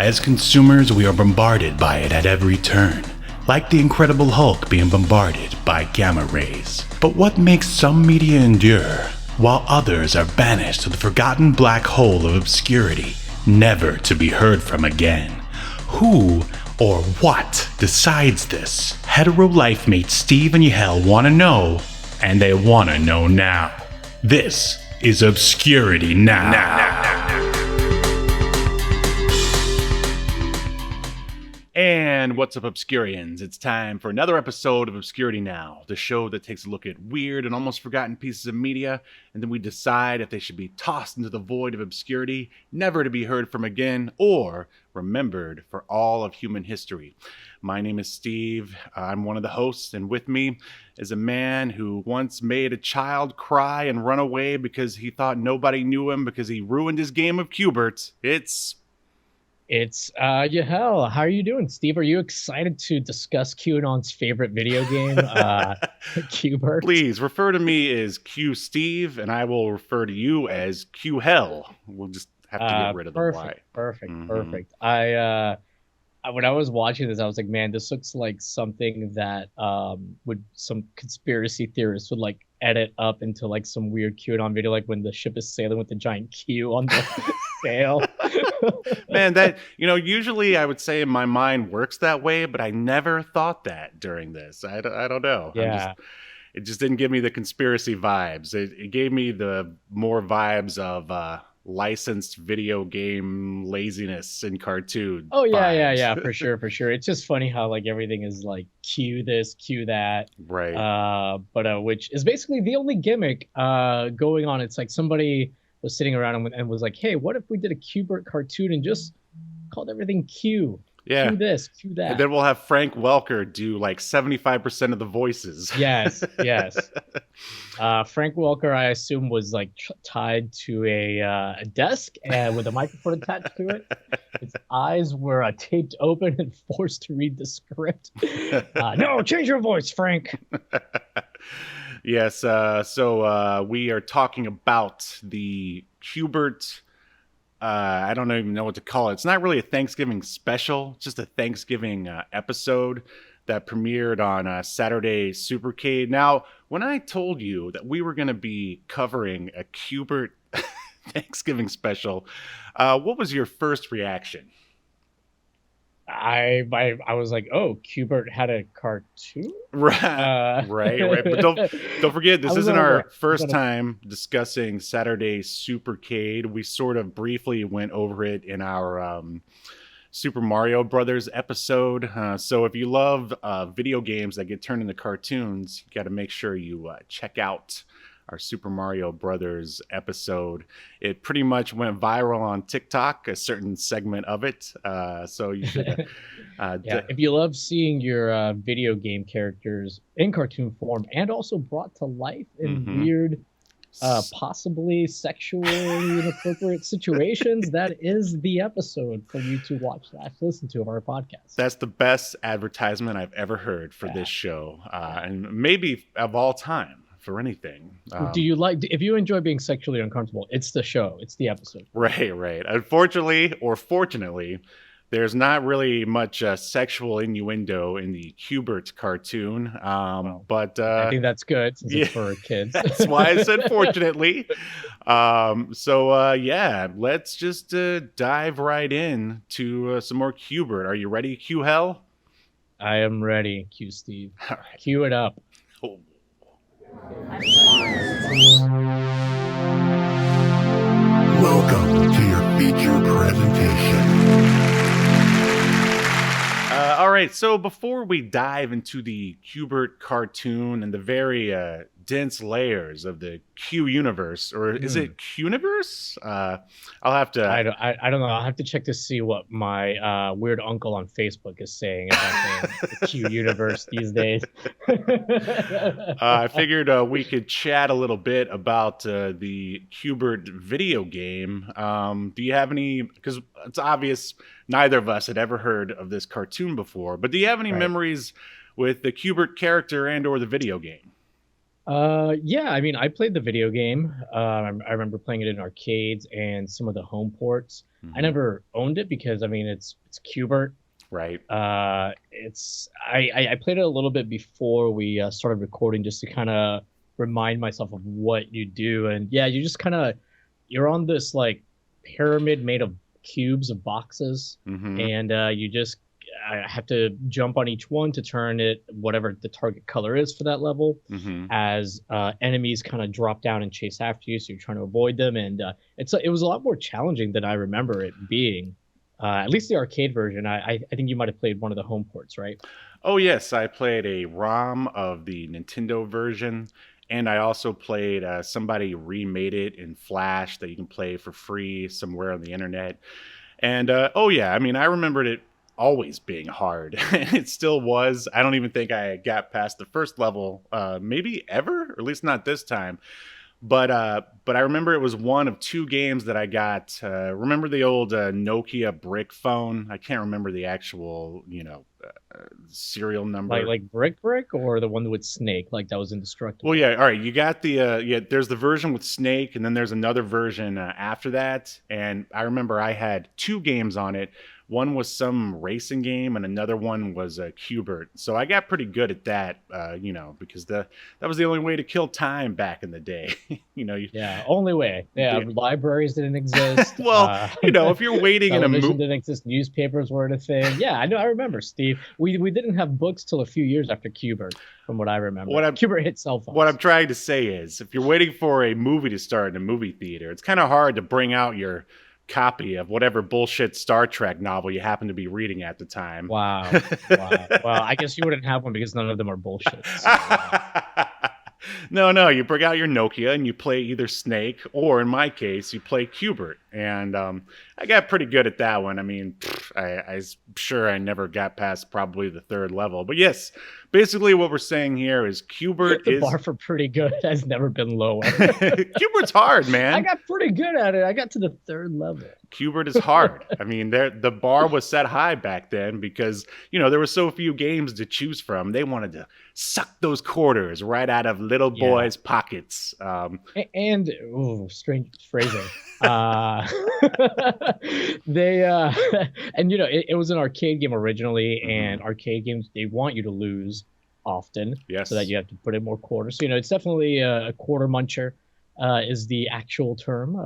As consumers, we are bombarded by it at every turn, like the Incredible Hulk being bombarded by gamma rays. But what makes some media endure, while others are banished to the forgotten black hole of obscurity, never to be heard from again? Who or what decides this? Hetero life mates Steve and Yahel want to know, and they want to know now. This is Obscurity Now. And what's up, Obscurians? It's time for another episode of Obscurity Now, the show that takes a look at weird and almost forgotten pieces of media, and then we decide if they should be tossed into the void of obscurity, never to be heard from again, or remembered for all of human history. My name is Steve. I'm one of the hosts, and with me is a man who once made a child cry and run away because he thought nobody knew him because he ruined his game of Q*bert. It's Yahel. How are you doing, Steve? Are you excited to discuss QAnon's favorite video game, Q*bert? Please refer to me as Q Steve, and I will refer to you as Q Hell. We'll just have to get rid of the Y. Perfect. When I was watching this, I was like, man, this looks like something that some conspiracy theorists would like edit up into like some weird QAnon video, like when the ship is sailing with the giant Q on the sail. Man, that, usually I would say in my mind works that way, but I never thought that during this. I don't know. Yeah. It just didn't give me the conspiracy vibes. It gave me the more vibes of licensed video game laziness in cartoon. Oh yeah, for sure. It's just funny how like everything is like Q this, Q that. Right. But which is basically the only gimmick going on. It's like somebody was sitting around and was like, hey, what if we did a Q*bert cartoon and just called everything Q? Yeah. Q this, Q that. And then we'll have Frank Welker do like 75% of the voices. Yes. Frank Welker, I assume, was like tied to a desk and with a microphone attached to it. His eyes were taped open and forced to read the script. No, change your voice, Frank. Yes, so we are talking about the Q*bert. I don't even know what to call it. It's not really a Thanksgiving special, it's just a Thanksgiving episode that premiered on Saturday Supercade. Now, when I told you that we were going to be covering a Q*bert Thanksgiving special, what was your first reaction? I was like, oh, Q*bert had a cartoon? Right. But don't forget, this isn't our first time discussing Saturday Supercade. We sort of briefly went over it in our Super Mario Brothers episode. So if you love video games that get turned into cartoons, you got to make sure you check out our Super Mario Brothers episode. It pretty much went viral on TikTok, a certain segment of it. So you should... if you love seeing your video game characters in cartoon form and also brought to life in weird, possibly sexually inappropriate situations, that is the episode for you to watch / listen to of our podcast. That's the best advertisement I've ever heard for this show, and maybe of all time. For anything. Do you if you enjoy being sexually uncomfortable, it's the show, it's the episode. Right. Unfortunately, or fortunately, there's not really much sexual innuendo in the Q*bert cartoon. But I think that's good since it's for kids. That's why I said fortunately. Let's just dive right in to some more Q*bert. Are you ready, Q Hell? I am ready, Q Steve. All right. Cue it up. Oh. Welcome to your feature presentation. All right, so before we dive into the Q*bert cartoon and the very dense layers of the Q universe, or is it Q-universe? I'll have to... I don't know. I'll have to check to see what my weird uncle on Facebook is saying about the Q universe these days. I figured we could chat a little bit about the Q*bert video game. Do you have any... Because it's obvious neither of us had ever heard of this cartoon before, but do you have any memories with the Q*bert character and or the video game? Yeah, I mean, I played the video game. I remember playing it in arcades and some of the home ports. I never owned it because I mean it's Qbert. Right. It's I played it a little bit before we started recording just to kind of remind myself of what you do, and yeah, you just kind of you're on this like pyramid made of cubes of boxes, and you just have to jump on each one to turn it whatever the target color is for that level. As enemies kind of drop down and chase after you, so you're trying to avoid them, and it was a lot more challenging than I remember it being. At least the arcade version. I think you might have played one of the home ports, right? Oh, yes. I played a ROM of the Nintendo version, and I also played somebody remade it in Flash that you can play for free somewhere on the internet. And oh, yeah. I mean, I remembered it always being hard. It still was. I don't even think I got past the first level, maybe ever, or at least not this time. But I remember it was one of two games that I got. Remember the old Nokia brick phone? I can't remember the actual, serial number. Like Brick, or the one with Snake, like that was indestructible. Well, yeah. All right, you got the there's the version with Snake, and then there's another version after that. And I remember I had two games on it. One was some racing game, and another one was a Qbert. So I got pretty good at that, because that was the only way to kill time back in the day. Yeah, only way. Yeah, libraries didn't exist. Well, if you're waiting in a television didn't exist. Newspapers weren't a thing. Yeah, I know. I remember, Steve. We didn't have books till a few years after Qbert, from what I remember. Qbert hit cell phones. What I'm trying to say is, if you're waiting for a movie to start in a movie theater, it's kind of hard to bring out your copy of whatever bullshit Star Trek novel you happen to be reading at the time. Wow. Well, I guess you wouldn't have one because none of them are bullshit. So, No, you bring out your Nokia and you play either Snake, or in my case, you play Qbert. And I got pretty good at that one. I mean, I'm sure I never got past probably the third level. But yes, basically what we're saying here is Qbert the bar for pretty good has never been lower. Qbert's hard, man. I got pretty good at it. I got to the third level. Qbert is hard. I mean, the bar was set high back then because, there were so few games to choose from. They wanted to suck those quarters right out of little boys' pockets. And strange phrasing. They and it was an arcade game originally, and arcade games, they want you to lose often, so that you have to put in more quarters. So it's definitely a quarter muncher is the actual term.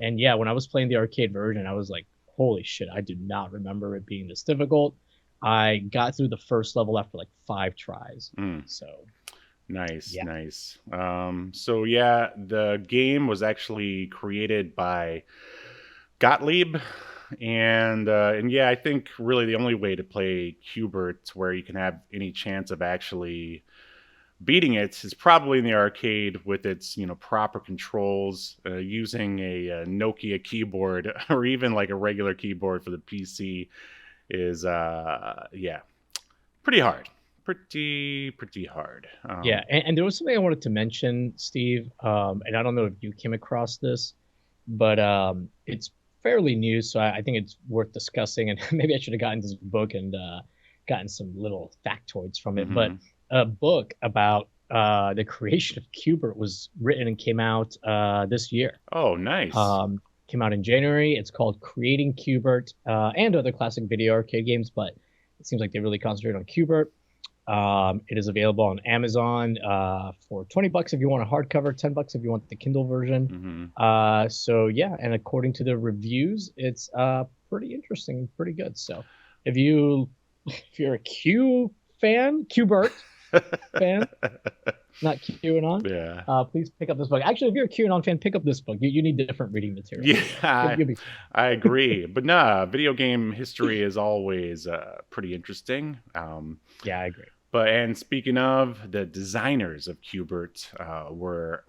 And yeah, when I was playing the arcade version, I was like, holy shit, I do not remember it being this difficult. I got through the first level after like 5 tries. So nice. So yeah, the game was actually created by Gottlieb, and yeah, I think really the only way to play Qbert where you can have any chance of actually beating it is probably in the arcade with its proper controls, using a Nokia keyboard or even like a regular keyboard for the PC is pretty hard. Pretty hard. Yeah, and there was something I wanted to mention, Steve, and I don't know if you came across this, but it's fairly new, so I think it's worth discussing, and maybe I should have gotten this book and gotten some little factoids from it. But a book about the creation of Qbert was written and came out this year. Oh, nice. Came out in January. It's called Creating Qbert and other classic video arcade games, but it seems like they really concentrate on Qbert. It is available on Amazon for $20 if you want a hardcover, $10 if you want the Kindle version. So yeah, and according to the reviews, it's pretty interesting, pretty good. So if you're a Qbert fan, not QAnon, please pick up this book. Actually, if you're a QAnon fan, pick up this book. You need different reading material. Yeah, I agree. But video game history is always pretty interesting. Yeah, I agree. And speaking of, the designers of Qbert were,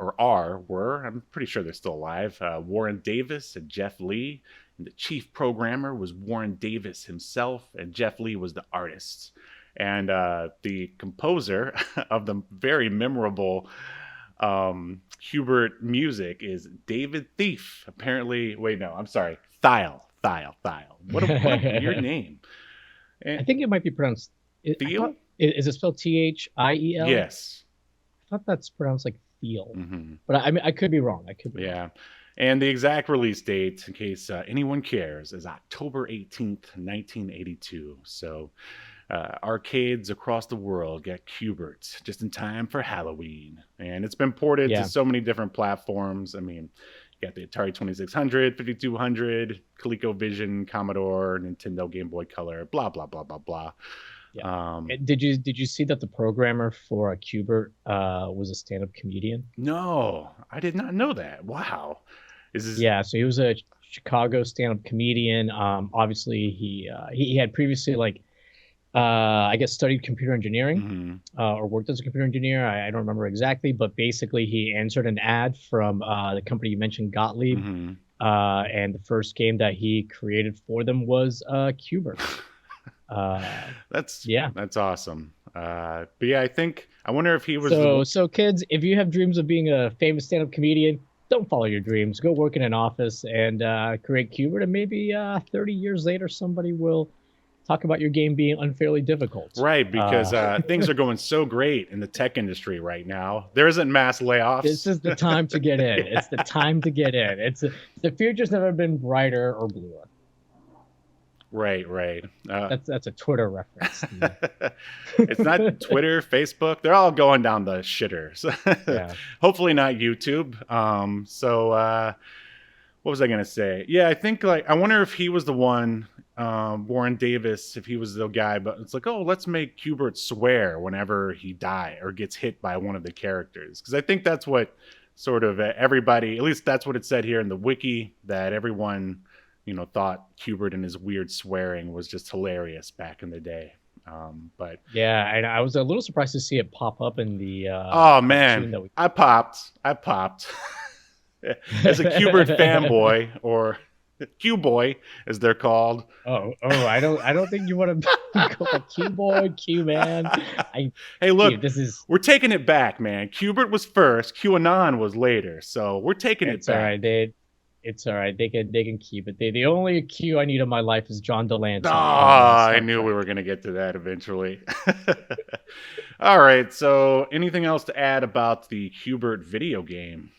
I'm pretty sure they're still alive, Warren Davis and Jeff Lee. And the chief programmer was Warren Davis himself, and Jeff Lee was the artist. And the composer of the very memorable Qbert music is David Thief. Apparently, Thiel. What a weird name. And I think it might be pronounced Thiel. Is it spelled Thiel? Yes. I thought that's pronounced like Thiel, but I mean, I could be wrong. Yeah. And the exact release date, in case anyone cares, is October 18th, 1982. So arcades across the world get Q*bert just in time for Halloween. And it's been ported to so many different platforms. I mean, you got the Atari 2600, 5200, ColecoVision, Commodore, Nintendo Game Boy Color, blah, blah, blah, blah, blah. Yeah. Did you see that the programmer for Q*bert was a stand-up comedian? No, I did not know that. Wow. Yeah, so he was a Chicago stand-up comedian. Obviously, he had previously I guess studied computer engineering or worked as a computer engineer. I don't remember exactly, but basically he answered an ad from the company you mentioned, Gottlieb, and the first game that he created for them was Q*bert. That's awesome. But yeah, I wonder if he was. So kids, if you have dreams of being a famous stand-up comedian, don't follow your dreams. Go work in an office and create Q*bert, and maybe 30 years later, somebody will talk about your game being unfairly difficult. Right, because things are going so great in the tech industry right now. There isn't mass layoffs. This is the time to get in. It's the time to get in. The future's never been brighter or bluer. Right. That's a Twitter reference. It's not Twitter, Facebook. They're all going down the shitters. Yeah. Hopefully not YouTube. What was I going to say? Yeah, I think I wonder if he was the one, Warren Davis, if he was the guy, but it's like, oh, let's make Q*bert swear whenever he dies or gets hit by one of the characters. Because I think that's what sort of everybody, at least that's what it said here in the wiki, that everyone, thought Q*bert and his weird swearing was just hilarious back in the day. But yeah, and I was a little surprised to see it pop up in the. Oh man, I popped. As a Q*bert fanboy, or Q-boy as they're called. Oh! I don't think you want to go Q-boy, Q-man. Hey, look, we're taking it back, man. Q*bert was first, QAnon was later, so we're taking it back. All right, it's all right. They can keep it. The only Q I need in my life is John Delancey. I knew we were going to get to that eventually. All right. So, anything else to add about the Q*bert video game?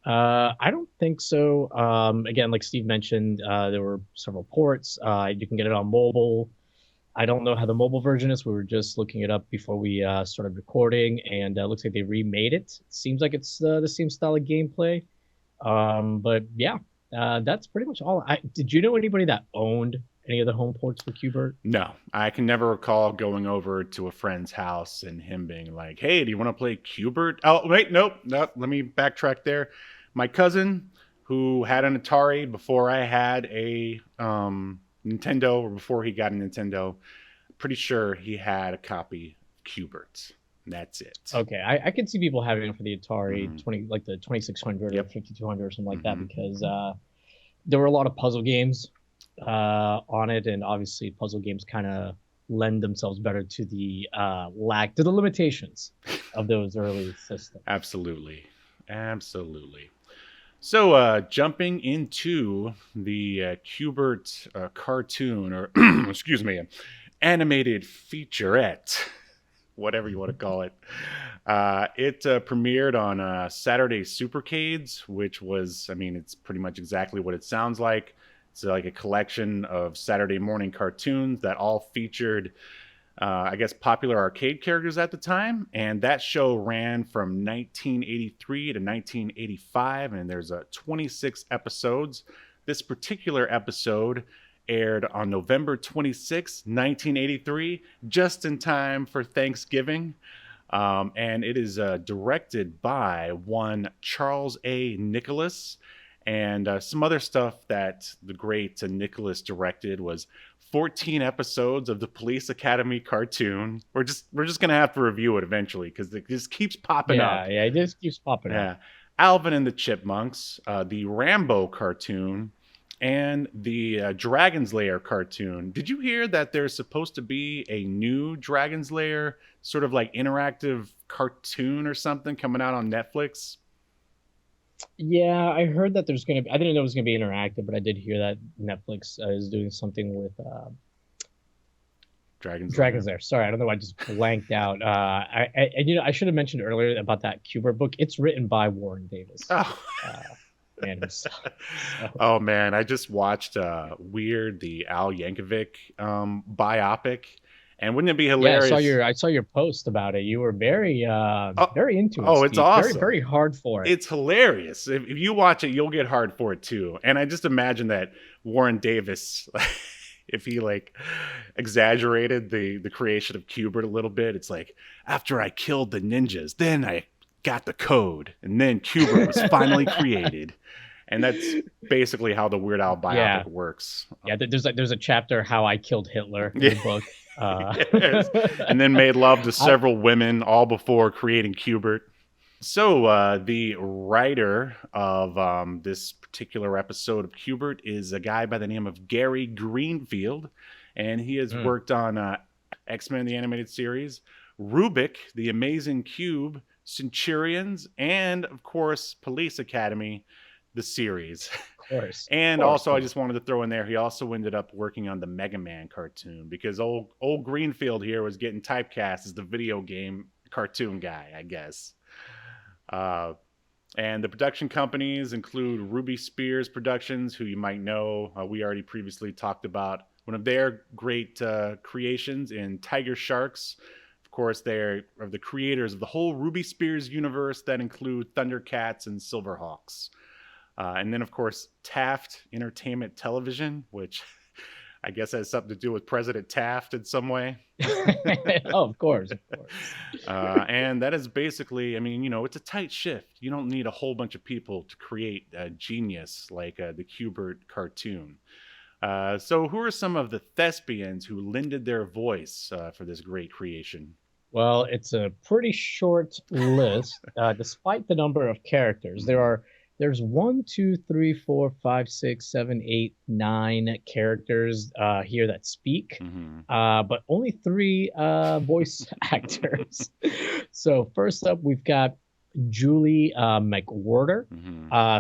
I don't think so. Again, like Steve mentioned, there were several ports. You can get it on mobile. I don't know how the mobile version is. We were just looking it up before we started recording, and it looks like they remade it. It seems like it's the same style of gameplay. But yeah, that's pretty much all. Did you know anybody that owned any of the home ports for Q*bert? No, I can never recall going over to a friend's house and him being like, "Hey, do you want to play Q*bert?" Oh, wait, nope. Let me backtrack there. My cousin, who had an Atari before I had a Nintendo, or before he got a Nintendo, pretty sure he had a copy of Q*bert. That's it. Okay, I can see people having it for the Atari 20, like the 2600 or 5200 or something like that, because there were a lot of puzzle games on it, and obviously puzzle games kind of lend themselves better to the limitations of those early systems. Absolutely. So jumping into the Q*bert cartoon, or excuse me, animated featurette, whatever you want to call it. It premiered on Saturday Supercades, which was, it's pretty much exactly what it sounds like. It's like a collection of Saturday morning cartoons that all featured, I guess, popular arcade characters at the time. And that show ran from 1983 to 1985, and there's 26 episodes. This particular episode aired on November 26, 1983, just in time for Thanksgiving. And it is directed by one Charles A. Nicholas. And some other stuff that the great Nicholas directed was 14 episodes of the Police Academy cartoon. We're just going to have to review it eventually, because it just keeps popping up. Yeah, it just keeps popping up. Alvin and the Chipmunks, the Rambo cartoon, and the Dragon's Lair cartoon. Did you hear that there's supposed to be a new Dragon's Lair sort of like interactive cartoon or something coming out on Netflix? Yeah, I heard that there's going to be... I didn't know it was going to be interactive, but I did hear that Netflix is doing something with... Dragon's Lair. Sorry, I don't know why I just blanked out. I should have mentioned earlier about that Q*bert book. It's written by Warren Davis. Oh. man himself. So, Oh man, I just watched Weird, the Al Yankovic biopic, and wouldn't it be yeah, hilarious? I saw your post about it. You were very Oh, very into it, oh, it's Steve. Very awesome. very hard for it. It's hilarious. If you watch it, you'll get hard for it too. And I just imagine that Warren Davis, if he like exaggerated the creation of Qbert a little bit, it's like after I killed the ninjas, then I got the code, and then Qbert was finally created. And that's basically how the Weird Al biopic Yeah. works. Yeah, there's a chapter how I killed Hitler in the book. Yes. And then made love to several women all before creating Qbert. So the writer of this particular episode of Qbert is a guy by the name of Gary Greenfield, and he has worked on X-Men the animated series, Rubik, The Amazing Cube, Centurions, and of course Police Academy, the series. Of course. And also, I just wanted to throw in there, he also ended up working on the Mega Man cartoon because old Greenfield here was getting typecast as the video game cartoon guy, I guess. And the production companies include Ruby Spears Productions, who you might know. We already previously talked about one of their great creations in Tiger Sharks. Of course, they're the creators of the whole Ruby Spears universe that include Thundercats and Silverhawks. And then, of course, Taft Entertainment Television, which I guess has something to do with President Taft in some way. Oh, of course. And that is basically, I mean, it's a tight shift. You don't need a whole bunch of people to create a genius like the Qbert cartoon. So who are some of the thespians who lended their voice for this great creation? Well, it's a pretty short list, despite the number of characters. There's 1, 2, 3, 4, 5, 6, 7, 8, 9 characters here that speak, but only 3 voice actors. So first up, we've got Julie McWhorter,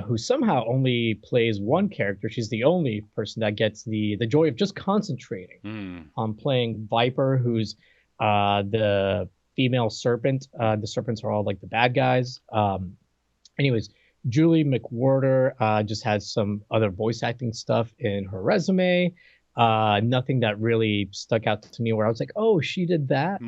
who somehow only plays one character. She's the only person that gets the joy of just concentrating on playing Viper, who's the female serpent. The serpents are all like the bad guys. Anyways, Julie McWhorter just has some other voice acting stuff in her resume. Nothing that really stuck out to me where I was like, oh, she did that.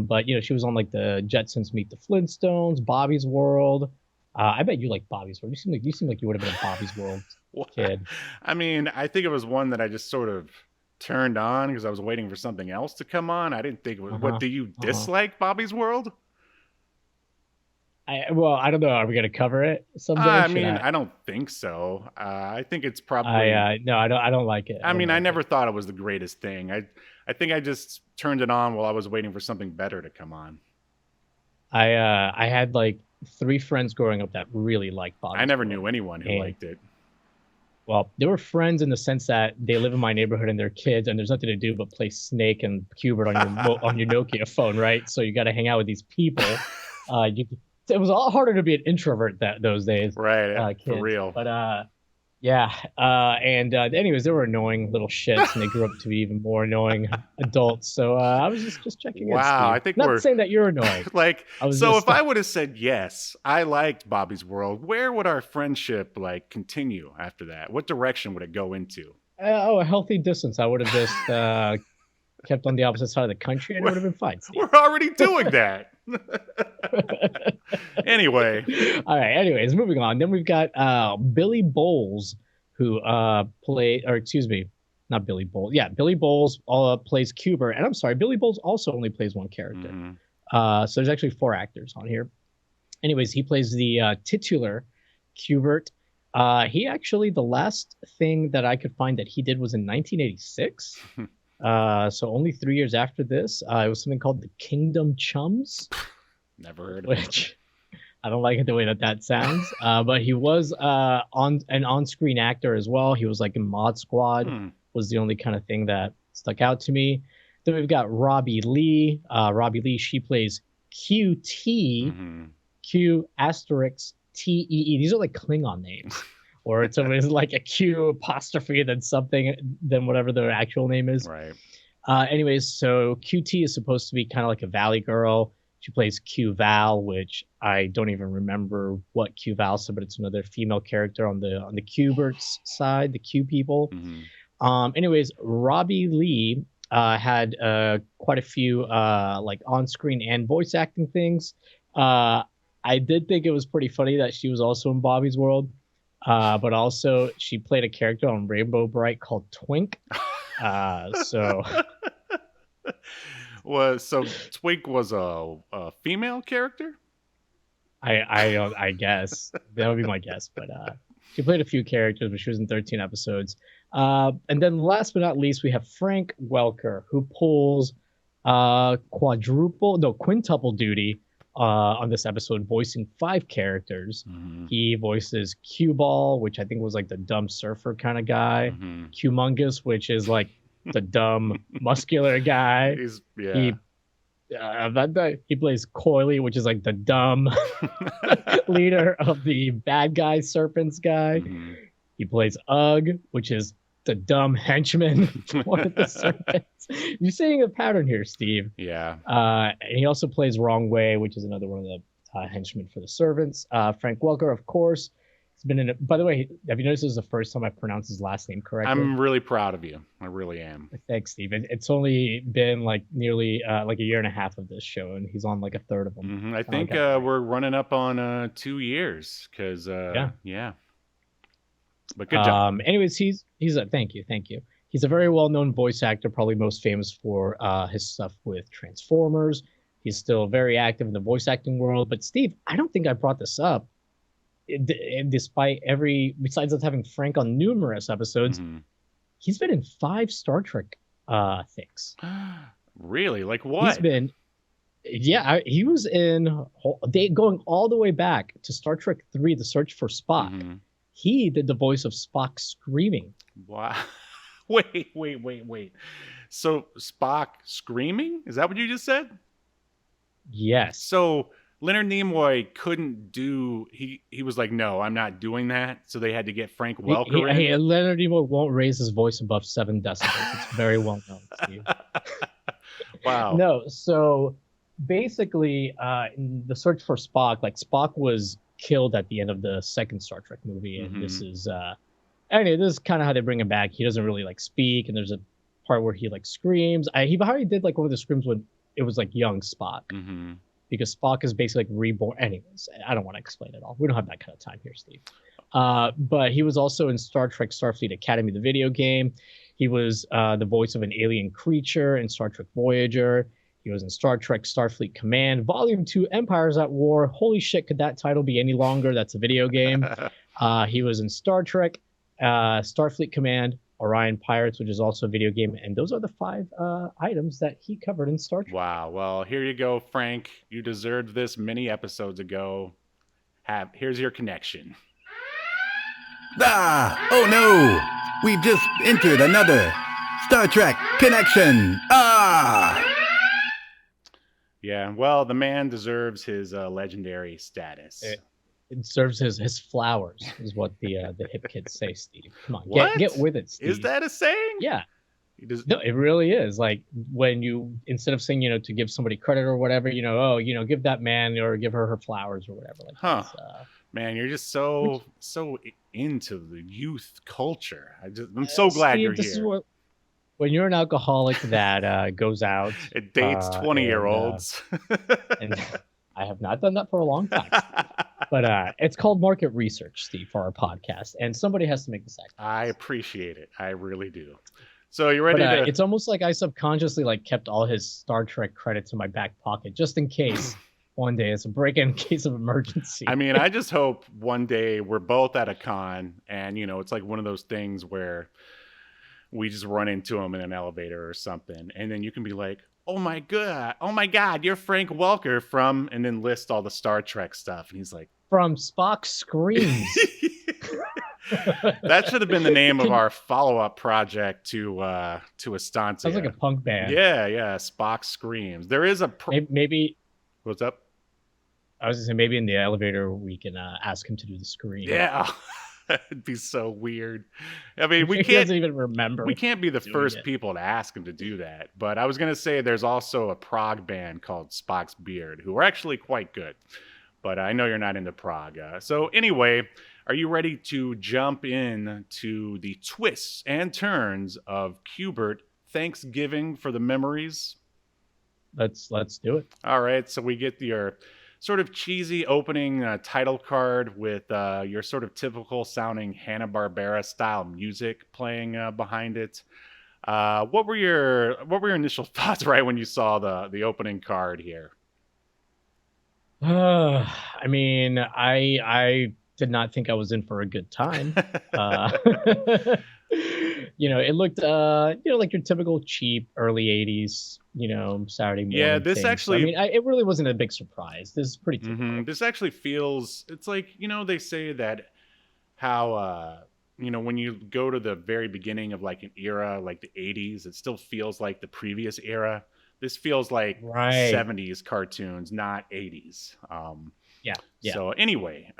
But she was on like the Jetsons Meet the Flintstones, Bobby's World. I bet you like Bobby's World. You seem like you would have been a Bobby's World kid. I mean, I think it was one that I just sort of turned on because I was waiting for something else to come on. I didn't think it was. What do you dislike Bobby's World? I don't know. Are we gonna cover it someday? I don't think so. I think it's probably. No, I don't like it. I never thought it was the greatest thing. I think I just turned it on while I was waiting for something better to come on. I had like 3 friends growing up that really liked Bobby's I never World. knew anyone who liked it. Well, they were friends in the sense that they live in my neighborhood and they're kids, and there's nothing to do but play Snake and Qbert on your Nokia phone, right? So you got to hang out with these people. It was a lot harder to be an introvert those days, right? Kids. For real. But anyways, they were annoying little shits, and they grew up to be even more annoying adults. So I was just checking. Wow, in, I think not saying that you're annoying. If I would have said yes, I liked Bobby's World, where would our friendship continue after that? What direction would it go into? A healthy distance. I would have just kept on the opposite side of the country, and it would have been fine. Steve. We're already doing that. Anyway. All right. Anyways, moving on. Then we've got Billy Bowles, who not Billy Bowles. Yeah, Billy Bowles plays Qbert. And I'm sorry, Billy Bowles also only plays one character. So there's actually 4 actors on here. Anyways, he plays the titular Qbert. He actually, the last thing that I could find that he did was in 1986. So only 3 years after this, it was something called the Kingdom Chums. Never heard of which I don't like it the way that sounds. But he was an on-screen actor as well. He was like in Mod Squad. Was the only kind of thing that stuck out to me. Then we've got Robbie Lee. Robbie Lee, she plays QT, Q asterisk TEE. These are like Klingon names. Or it's always like a Q apostrophe, then whatever their actual name is. Right. Anyways, so QT is supposed to be kind of like a valley girl. She plays Q Val, which I don't even remember what Q Val said, but it's another female character on the Q-Berts side, the Q people. Anyways, Robbie Lee had quite a few like on-screen and voice acting things. I did think it was pretty funny that she was also in Bobby's World, but also she played a character on Rainbow Bright called Twink. So Twink was a female character? I guess that would be my guess, but she played a few characters, but she was in 13 episodes. And then last but not least, we have Frank Welker, who pulls quintuple duty on this episode, voicing 5 characters. He voices Cue Ball, which I think was like the dumb surfer kind of guy. Cumungus, which is like the dumb muscular guy. He plays Coily, which is like the dumb leader of the bad guy serpents guy. He plays Ugg, which is the dumb henchman for the serpents. You're seeing a pattern here, Steve. Yeah. And he also plays Wrong Way, which is another one of the henchmen for the servants. Frank Welker, of course. He's been in it. By the way, have you noticed this is the first time I pronounced his last name correctly? I'm really proud of you. I really am. Thanks, Steve. It's only been like nearly like a year and a half of this show, and he's on like a third of them. I think we're running up on 2 years because yeah. But good job. Anyways, he's a thank you. He's a very well-known voice actor, probably most famous for his stuff with Transformers. He's still very active in the voice acting world. But Steve, I don't think I brought this up. Despite besides us having Frank on numerous episodes, he's been in 5 Star Trek things. Really? Like what? He was in going all the way back to Star Trek 3, The Search for Spock. He did the voice of Spock screaming. Wow. Wait. So Spock screaming? Is that what you just said? Yes. So Leonard Nimoy couldn't do. He was like, no, I'm not doing that. So they had to get Frank Welker in. Leonard Nimoy won't raise his voice above 7 decibels. It's very well known, Steve. Wow. No, so basically, in The Search for Spock, like Spock was killed at the end of the second Star Trek movie, and this is anyway, this is kind of how they bring him back. He doesn't really like speak, and there's a part where he like screams. He already did like one of the screams when it was like young Spock. Because Spock is basically like reborn. Anyways, I don't want to explain it all. We don't have that kind of time here, Steve. But he was also in Star Trek Starfleet Academy, the video game. He was the voice of an alien creature in Star Trek Voyager. He was in Star Trek Starfleet Command, Volume 2, Empires at War. Holy shit, could that title be any longer? That's a video game. He was in Star Trek, Starfleet Command, Orion Pirates, which is also a video game. And those are the 5 items that he covered in Star Trek. Wow. Well, here you go, Frank. You deserved this many episodes ago. Here's your connection. Oh no! We've just entered another Star Trek connection. Yeah, well, the man deserves his legendary status. It serves his flowers, is what the hip kids say, Steve. Come on, get with it, Steve. Is that a saying? Yeah. No, it really is. Like when you, instead of saying, to give somebody credit or whatever, give that man or give her flowers or whatever. Like man, you're just so into the youth culture. I'm so glad Steve, you're this here. Is when you're an alcoholic that goes out, it dates 20-year-olds. And I have not done that for a long time. But it's called market research, Steve, for our podcast, and somebody has to make the sacrifice. I appreciate it. I really do. So you ready to? It's almost like I subconsciously kept all his Star Trek credits in my back pocket just in case one day it's a break-in case of emergency. I mean, I just hope one day we're both at a con, and it's like one of those things where we just run into him in an elevator or something, and then you can be like, oh my god, you're Frank Welker from, and then list all the Star Trek stuff, and he's like, from Spock Screams. That should have been the name of our follow-up project to Estancia. Sounds like a punk band. Yeah, Spock Screams. There is a maybe. What's up? I was gonna say maybe in the elevator we can ask him to do the scream. Yeah. That'd be so weird. I mean, He doesn't even remember. We can't be the doing first it. people to ask him to do that. But I was going to say there's also a prog band called Spock's Beard who are actually quite good. But I know you're not into prog. So anyway, are you ready to jump in to the twists and turns of Q*bert Thanksgiving for the memories? Let's do it. All right. So we get your sort of cheesy opening title card with your sort of typical sounding Hanna-Barbera style music playing behind it. What were your initial thoughts right when you saw the opening card here? I mean, I did not think I was in for a good time. It looked like your typical cheap early 80s, Saturday morning. Yeah, this thing. actually, So, I mean, it really wasn't a big surprise. This is pretty typical. This actually feels, it's like, they say that how when you go to the very beginning of like an era like the 80s, it still feels like the previous era. This feels like 70s cartoons, not 80s. Yeah. So anyway,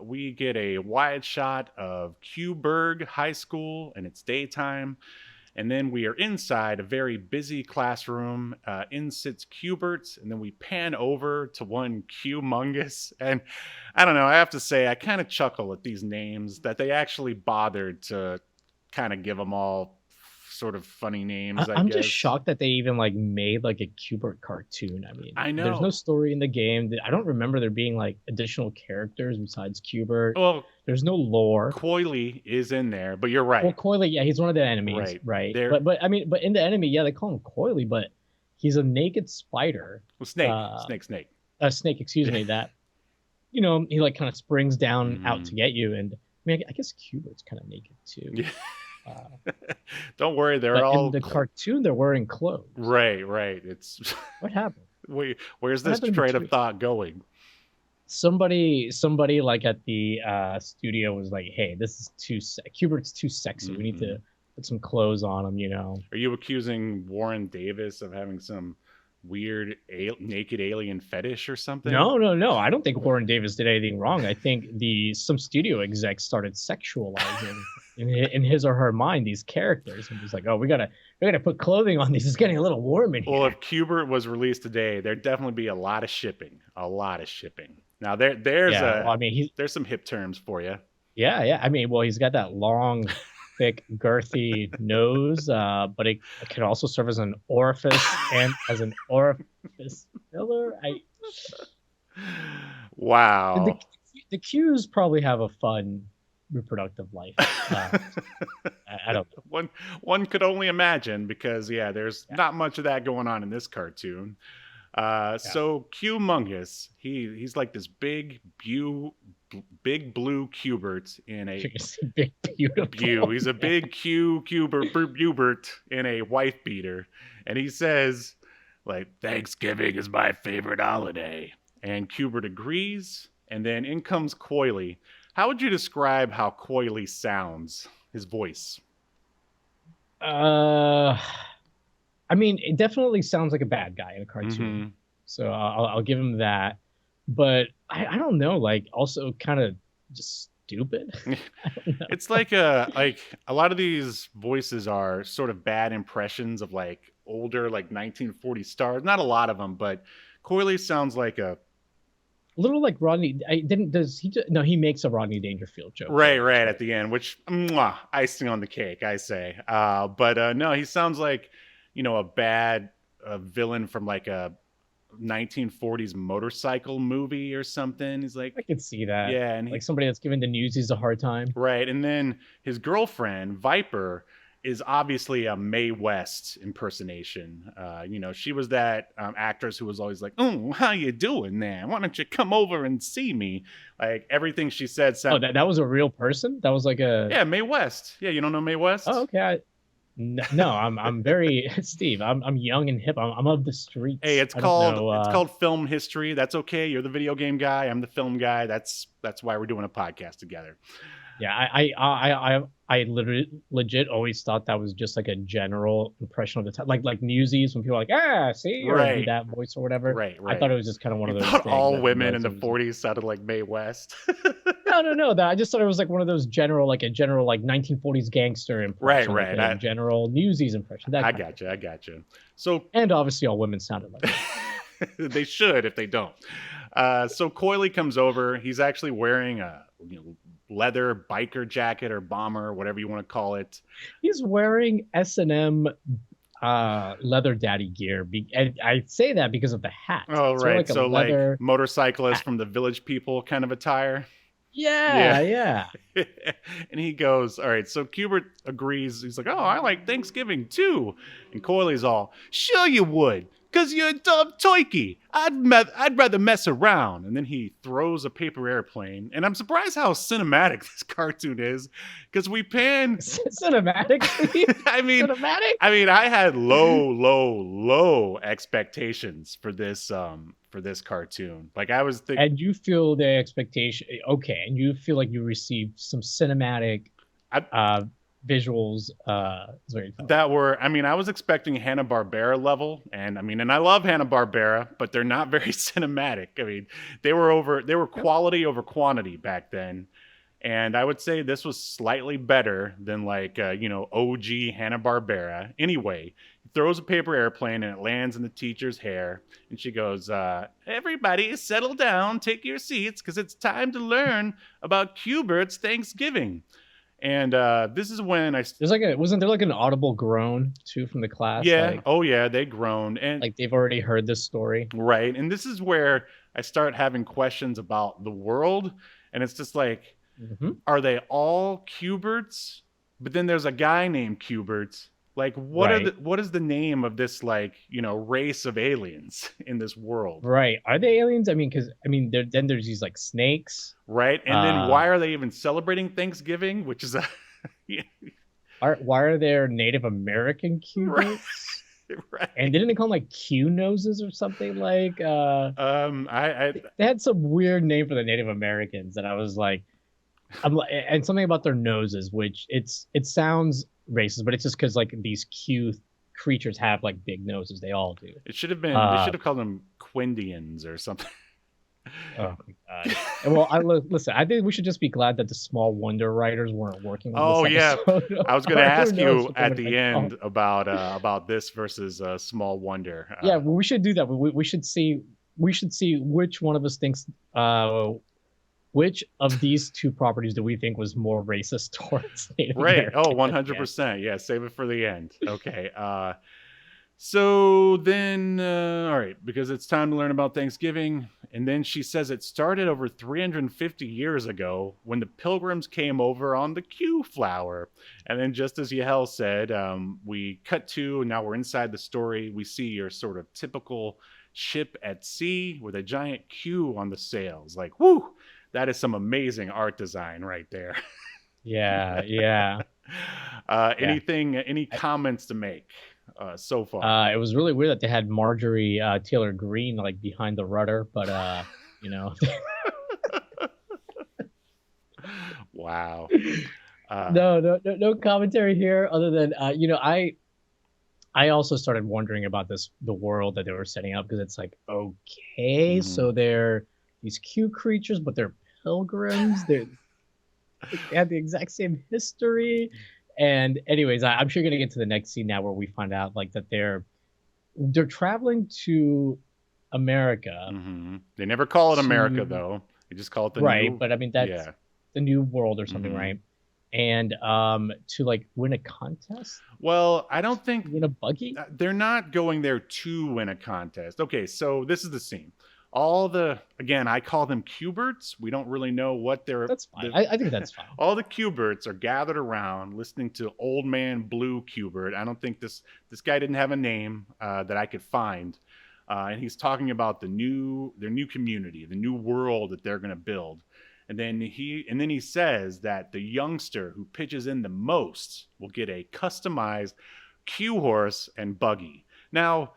we get a wide shot of Q-burg High School, and it's daytime. And then we are inside a very busy classroom. In sits Q*bert, and then we pan over to one Q-mungus. And I don't know, I have to say, I kind of chuckle at these names that they actually bothered to kind of give them all sort of funny names. I'm just shocked that they even like made like a Q*bert cartoon. I mean, I know there's no story in the game. I don't remember there being like additional characters besides Q*bert. Well, there's no lore. Coily is in there, but you're right. Well, Coily, yeah, he's one of the enemies, right? But I mean, but in the enemy, yeah, they call him Coily, but he's a naked spider. Well, snake. Snake, excuse me. That he like kind of springs down out to get you, and I mean, I guess Q*bert's kind of naked too. Yeah. Don't worry, they're all in the cartoon. They're wearing clothes. Right. It's what happened? Wait, where's this train of thought going? Somebody like at the studio was like, "Hey, this is Q*bert's too sexy. We need to put some clothes on him." Are you accusing Warren Davis of having some weird naked alien fetish or something? No. I don't think Warren Davis did anything wrong. I think some studio execs started sexualizing in his or her mind these characters, and was like, "Oh, we gotta put clothing on these. It's getting a little warm in here." Well, if Q*bert was released today, there'd definitely be a lot of shipping. Now there's some hip terms for you. Yeah. I mean, well, he's got that long, thick, girthy nose, but it can also serve as an orifice and as an orifice filler. Wow. The Qs probably have a fun reproductive life. I don't know. One could only imagine, because there's not much of that going on in this cartoon. So Q-mungus, he's like this big blue Q*bert in a big beautiful. He's a big Q*bert in a wife beater, and he says, like, "Thanksgiving is my favorite holiday." And Q*bert agrees, and then in comes Coily. How would you describe how Coily sounds? His voice. I mean, it definitely sounds like a bad guy in a cartoon. So I'll give him that. But I don't know, like, also kind of just stupid. It's like a lot of these voices are sort of bad impressions of like older, like 1940s stars. Not a lot of them, but Coily sounds like a little like Rodney. He makes a Rodney Dangerfield joke. Right at the end, which icing on the cake, I say. But no, he sounds like, a bad villain from like a 1940s motorcycle movie or something. He's like, I can see that. Yeah, and like somebody that's giving the Newsies a hard time. Right, and then his girlfriend Viper is obviously a Mae West impersonation. She was that actress who was always like, "Oh, how you doing there? Why don't you come over and see me?" Like, everything she said sounded... that was a real person? That was like a... Yeah, Mae West. Yeah, you don't know Mae West? Oh, okay. No, I'm very Steve. I'm young and hip. I'm of the streets. Hey, it's called film history. That's okay. You're the video game guy. I'm the film guy. That's why we're doing a podcast together. Yeah, I legit always thought that was just like a general impression of the time, like Newsies, when people are like, see, or do that voice or whatever. Right. I thought it was just kind of one of those things. All women in the 40s sounded like Mae West. No. That I just thought it was like one of those general, like a general, like 1940s gangster impression. Right. Like a general Newsies impression. I gotcha. So, and obviously, all women sounded like that. they should if they don't. So Coily comes over. He's actually wearing a leather biker jacket or bomber, whatever you want to call it. He's wearing S&M leather daddy gear. And I say that because of the hat. Oh, it's right. like so leather like motorcyclist from the Village People kind of attire. Yeah. And he goes, all right, so Cubert agrees. He's like, oh, I like Thanksgiving too. And Coily's all, sure you would, because you're a dumb toiky. I'd rather mess around. And then he throws a paper airplane. And I'm surprised how cinematic this cartoon is, because we pan... Cinematic? Cinematic? I mean, I had low expectations for this cartoon. Like I was thinking, and you feel the expectation, okay, and you feel like you received some cinematic visuals that were, I mean, I was expecting Hanna-Barbera level, and I love Hanna-Barbera, but they're not very cinematic. I mean, they were quality over quantity back then. And I would say this was slightly better than like, OG Hanna-Barbera. Anyway, he throws a paper airplane and it lands in the teacher's hair. And she goes, everybody settle down, take your seats, because it's time to learn about Cubert's Thanksgiving. And this is when wasn't there like an audible groan too from the class? Yeah. Like, they groaned. And like they've already heard this story. Right. And this is where I start having questions about the world. And it's just like, are they all Cuberts? But then there's a guy named Cubert. Like, what is the name of this, like, race of aliens in this world? Right. Are they aliens? I mean, because then there's these like snakes. Right. And then why are they even celebrating Thanksgiving? Which is why are there Native American Cuberts? Right. And didn't they call them like Q noses or something? Like they had some weird name for the Native Americans that I was like, and something about their noses, which it sounds racist, but it's just because like these Q creatures have like big noses. They all do. It should have been. They should have called them Quindians or something. Oh my god! Well, listen. I think we should just be glad that the Small Wonder writers weren't working. On this episode. I was going to ask you at the end about this versus Small Wonder. Yeah, well, we should do that. We should see which one of us thinks. Which of these two properties do we think was more racist towards Native Americans? Oh, 100%. Yeah, save it for the end. Okay. So then, all right, because it's time to learn about Thanksgiving. And then she says it started over 350 years ago when the Pilgrims came over on the Q flower. And then just as Yahel said, we cut to, and now we're inside the story. We see your sort of typical ship at sea with a giant Q on the sails. Like, whoo! That is some amazing art design right there. Yeah. Any comments to make so far? It was really weird that they had Marjorie Taylor Greene like behind the rudder, but Wow. No commentary here other than I also started wondering about the world that they were setting up, because it's like, okay, so they're these Q creatures, but they're pilgrims. They have the exact same history. And anyways, I'm sure you're gonna get to the next scene now where we find out like that they're traveling to America. They never call it America though. They just call it the new... But I mean that's the new world or something, right? And to like win a contest. Well, I don't think win a buggy. They're not going there to win a contest. Okay, so this is the scene. Again, I call them Cuberts. We don't really know what they're... That's fine. I think that's fine. All the Cuberts are gathered around listening to Old Man Blue Cubert. I don't think this guy didn't have a name that I could find. And he's talking about their new community, the new world that they're going to build. And then he says that the youngster who pitches in the most will get a customized Q horse and buggy. Now,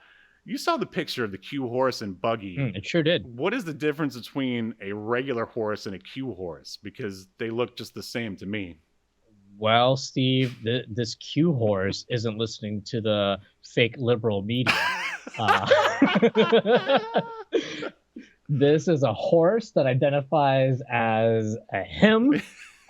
you saw the picture of the Q horse and buggy. It sure did. What is the difference between a regular horse and a Q horse? Because they look just the same to me. Well, Steve, this Q horse isn't listening to the fake liberal media. This is a horse that identifies as a him,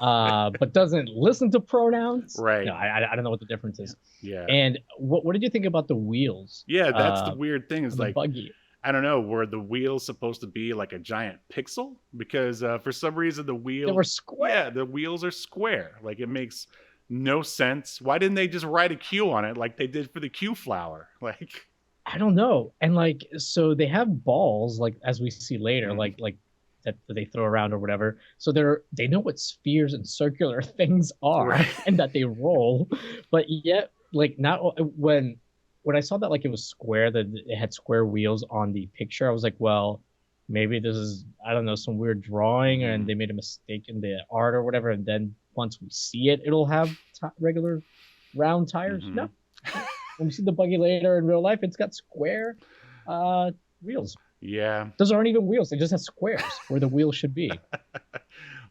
but doesn't listen to pronouns. Right. No, I don't know what the difference is. Yeah. And what did you think about the wheels? Yeah, that's the weird thing is The like, buggy. I don't know, were the wheels supposed to be like a giant pixel? Because for some reason They were square. yeah, the wheels are square. Like it makes no sense. Why didn't they just write a Q on it like they did for the Q flower? Like, I don't know. And like, so they have balls, like as we see later, like that they throw around or whatever. So they know what spheres and circular things are, Right. and that they roll. But yet, like not when I saw that like it was square, that it had square wheels on the picture, I was like, well, maybe this is, I don't know, some weird drawing, and they made a mistake in the art or whatever. And then once we see it, it'll have regular round tires. No. When we see the buggy later in real life, it's got square wheels. yeah. Those aren't even wheels. They just have squares where the wheels should be.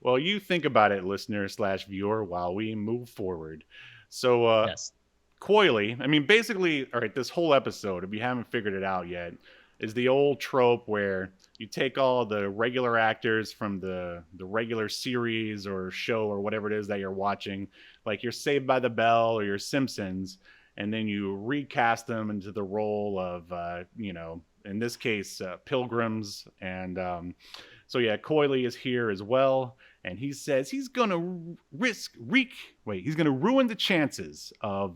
Well, you think about it, listener / viewer, while we move forward. So, Yes. coyly, I mean, basically, all right, this whole episode, if you haven't figured it out yet, is the old trope where you take all the regular actors from the regular series or show or whatever it is that you're watching, like you're Saved by the Bell or your Simpsons, and then you recast them into the role of, in this case, pilgrims. And so, yeah, Coyley is here as well. And he says he's going to he's going to ruin the chances of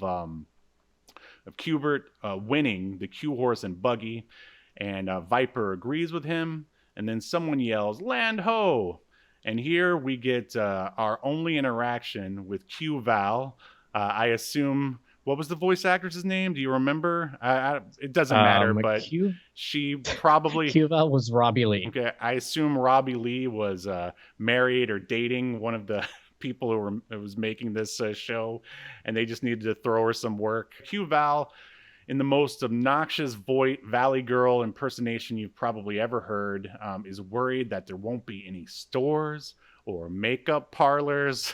Qbert winning the Q horse and buggy. And Viper agrees with him. And then someone yells, "Land ho!" And here we get our only interaction with Q Val. I assume, what was the voice actress' name? Do you remember? It doesn't matter, but she probably... Q Val was Robbie Lee. Okay, I assume Robbie Lee was married or dating one of the people who was making this show, and they just needed to throw her some work. Q Val, in the most obnoxious Valley Girl impersonation you've probably ever heard, is worried that there won't be any stores or makeup parlors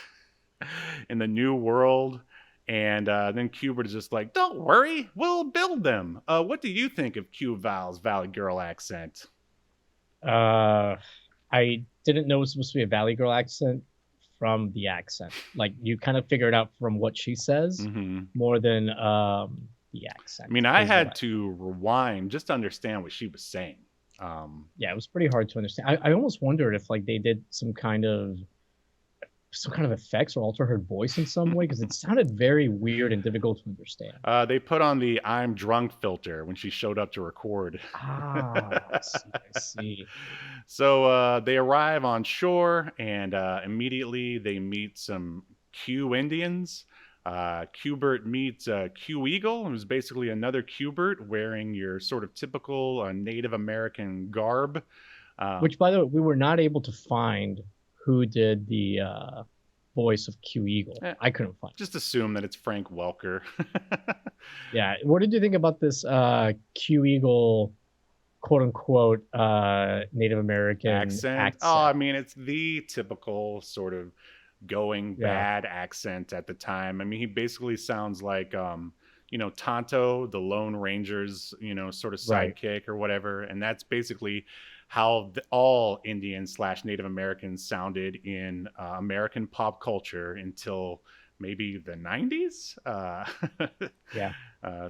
in the new world. And then Qbert is just like, "Don't worry, we'll build them." What do you think of Q Val's Valley Girl accent? I didn't know it was supposed to be a Valley Girl accent from the accent. Like, you kind of figure it out from what she says more than the accent. I mean, I had to rewind just to understand what she was saying. Yeah, it was pretty hard to understand. I almost wondered if like they did some kind of effects or alter her voice in some way, because it sounded very weird and difficult to understand. They put on the "I'm drunk" filter when she showed up to record. I see. So they arrive on shore, and immediately they meet some Q Indians. Qbert meets Q Eagle, who's basically another Qbert wearing your sort of typical Native American garb. Which, by the way, we were not able to find who did the voice of Q Eagle. I couldn't find. Just assume that it's Frank Welker. Yeah. What did you think about this Q Eagle, quote unquote, Native American accent? Oh, I mean, it's the typical sort of going bad accent at the time. I mean, he basically sounds like, Tonto, the Lone Ranger's, sort of sidekick or whatever. And that's basically how all Indians / Native Americans sounded in American pop culture until maybe the 90s.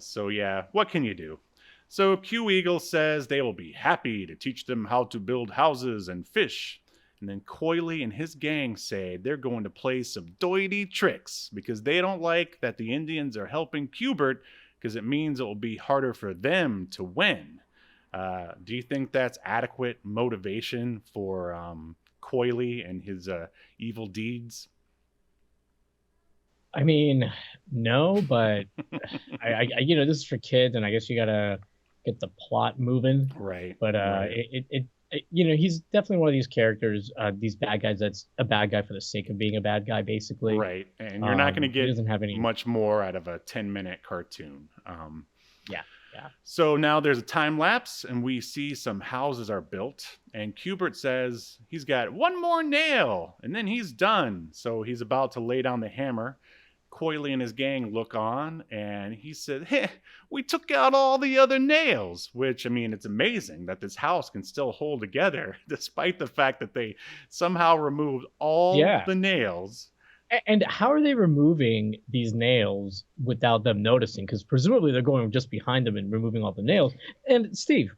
So yeah, what can you do? So Q Eagle says they will be happy to teach them how to build houses and fish. And then Coyley and his gang say they're going to play some doity tricks because they don't like that the Indians are helping Qbert, because it means it will be harder for them to win. Do you think that's adequate motivation for Coyley and his evil deeds? I mean, no, but I this is for kids, and I guess you gotta get the plot moving, right? But he's definitely one of these characters, these bad guys that's a bad guy for the sake of being a bad guy, basically. Right, and you're not going to get doesn't have any much more out of a 10-minute cartoon. Yeah. So now there's a time lapse, and we see some houses are built, and Qbert says he's got one more nail, and then he's done. So he's about to lay down the hammer. Coily and his gang look on, and he said, "Heh, we took out all the other nails," which, I mean, it's amazing that this house can still hold together despite the fact that they somehow removed all Yeah. the nails. And how are they removing these nails without them noticing? Because presumably they're going just behind them and removing all the nails. And Steve,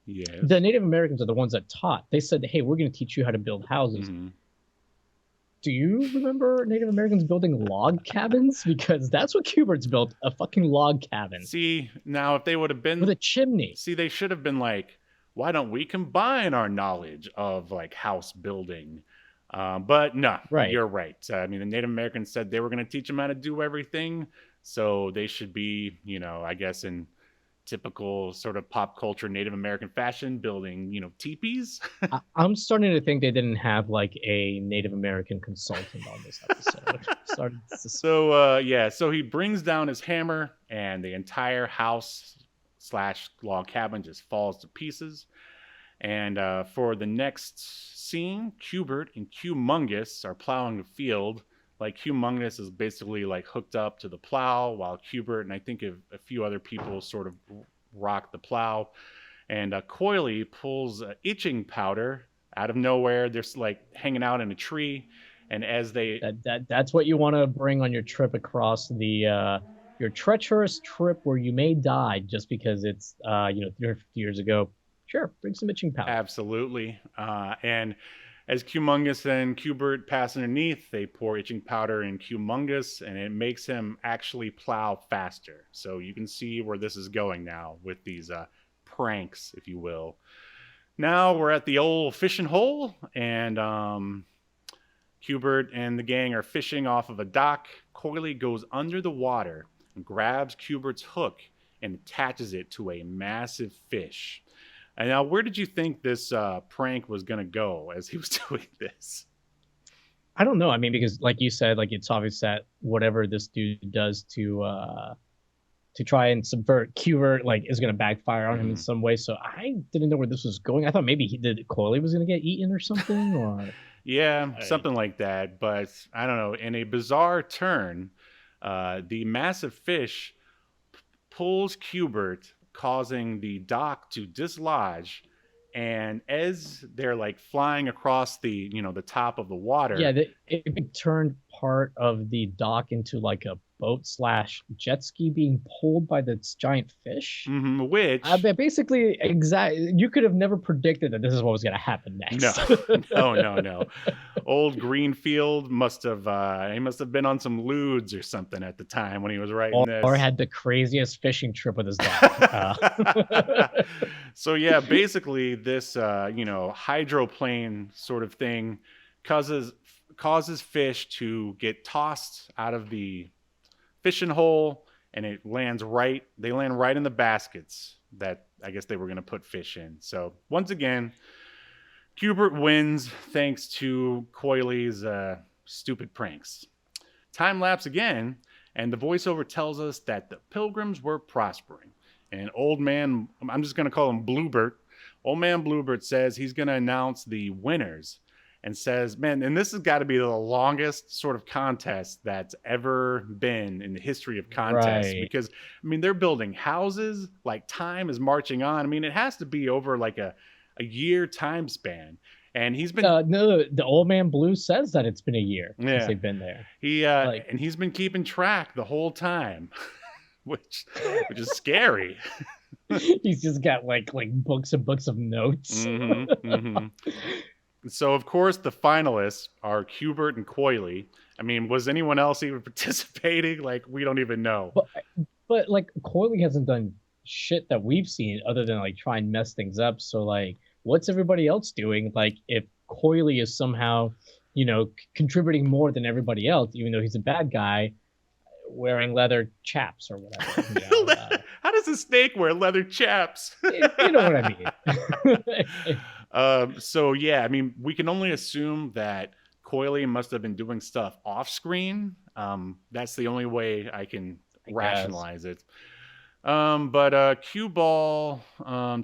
Yes. the Native Americans are the ones that taught. They said, "Hey, we're going to teach you how to build houses." Mhm. Do you remember Native Americans building log cabins? Because that's what Cubert's built, a fucking log cabin See, now if they would have been, with a chimney. see, they should have been like, why don't we combine our knowledge of like house building? But no, Right. you're right. I mean, the Native Americans said they were going to teach them how to do everything. So they should be, I guess in typical sort of pop culture Native American fashion, building, teepees. I'm starting to think they didn't have like a Native American consultant on this episode. So he brings down his hammer and the entire house / log cabin just falls to pieces. And for the next scene, Cubert and Cumungus are plowing the field. Like Cumungus is basically like hooked up to the plow, while Cubert and I think a few other people sort of rock the plow. And Coily pulls itching powder out of nowhere. They're like hanging out in a tree, and as they that's what you want to bring on your trip across the your treacherous trip where you may die just because it's 350 years ago. Sure, bring some itching powder. Absolutely. And as Cumungus and Cubert pass underneath, they pour itching powder in Cumungus, and it makes him actually plow faster. So you can see where this is going now with these pranks, if you will. Now we're at the old fishing hole, and Cubert and the gang are fishing off of a dock. Coily goes under the water and grabs Cubert's hook and attaches it to a massive fish. And now, where did you think this prank was going to go as he was doing this? I don't know. I mean, because like you said, like it's obvious that whatever this dude does to try and subvert Cubert, like is going to backfire on him in some way. So I didn't know where this was going. I thought maybe Coily was going to get eaten or something, or yeah, something like that. But I don't know. In a bizarre turn, the massive fish pulls Cubert, causing the dock to dislodge, and as they're like flying across the the top of the water, it turned part of the dock into like a boat / jet ski being pulled by this giant fish. Which basically you could have never predicted that this is what was going to happen next. No. Old Greenfield must have been on some lewds or something at the time when he was writing this, or had the craziest fishing trip with his dad. So yeah, basically this hydroplane sort of thing causes fish to get tossed out of the fishing hole, and they land right in the baskets that I guess they were going to put fish in. So once again, Cubert wins thanks to Coily's stupid pranks. Time lapse again, and the voiceover tells us that the pilgrims were prospering. And old man, I'm just going to call him Bluebert, old man Bluebert says he's going to announce the winners, and says, man, and this has got to be the longest sort of contest that's ever been in the history of contests. Right. Because, I mean, they're building houses, like time is marching on. I mean, it has to be over like a year time span. And he's been... no, the old man Blue says that it's been a year since they've been there. And he's been keeping track the whole time, which is scary. He's just got like books and books of notes. So, of course, the finalists are Cubert and Coily. I mean, was anyone else even participating? Like, we don't even know. But like, Coily hasn't done shit that we've seen other than, like, try and mess things up. So, like, what's everybody else doing? Like, if Coily is somehow, contributing more than everybody else, even though he's a bad guy, wearing leather chaps or whatever. How does a snake wear leather chaps? You know what I mean. So yeah, I mean, we can only assume that Coily must have been doing stuff off screen. That's the only way I can rationalize it. But Cue Ball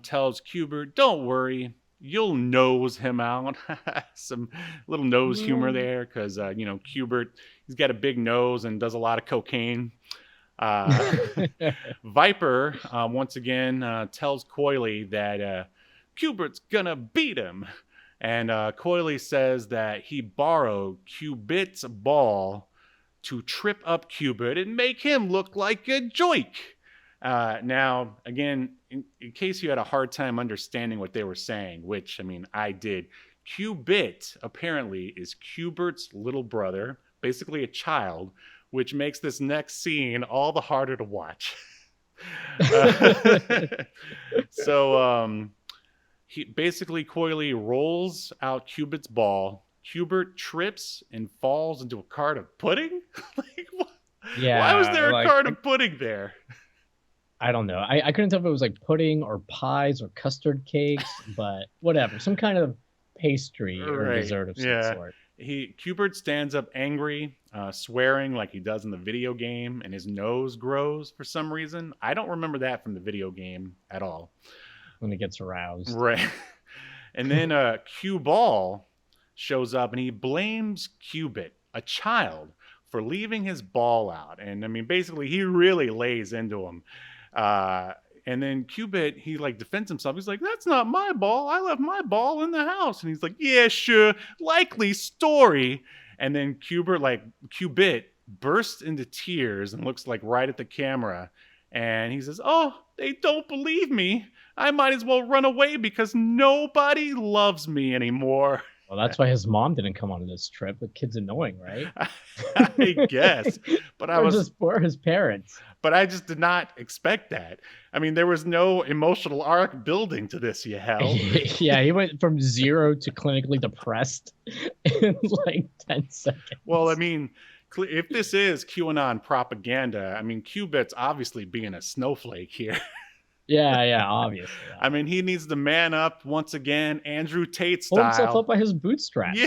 tells Cubert, "Don't worry, you'll nose him out. Some little nose humor there because, Cubert, he's got a big nose and does a lot of cocaine. Viper, once again, tells Coily that Cubert's gonna beat him. And Coily says that he borrowed Cubit's ball to trip up Cubit and make him look like a joik. Now, again, in case you had a hard time understanding what they were saying, which, I did, Cubit apparently is Cubert's little brother, basically a child, which makes this next scene all the harder to watch. He basically, Coily rolls out Cubit's ball. Cubert trips and falls into a cart of pudding? Like, what? Yeah. Why was there a cart of pudding there? I don't know. I couldn't tell if it was like pudding or pies or custard cakes, but whatever. Some kind of pastry or dessert of some sort. Cubert stands up angry, swearing like he does in the video game, and his nose grows for some reason. I don't remember that from the video game at all. When he gets aroused. Right. And then Cue Ball shows up and he blames Cubit, a child, for leaving his ball out. And basically he really lays into him. And then Cubit, he defends himself. He's like, that's not my ball. I left my ball in the house. And he's like, yeah, sure. Likely story. And then Cubit bursts into tears and looks right at the camera. And he says, oh, they don't believe me. I might as well run away because nobody loves me anymore. Well, that's why his mom didn't come on this trip. The kid's annoying, right? I guess. But or his parents. But I just did not expect that. There was no emotional arc building to this, Yahel. Yeah, he went from 0 to clinically depressed in 10 seconds. Well, if this is QAnon propaganda, Cubit's obviously being a snowflake here. Yeah, obviously. He needs to man up once again, Andrew Tate style. Hold himself up by his bootstraps,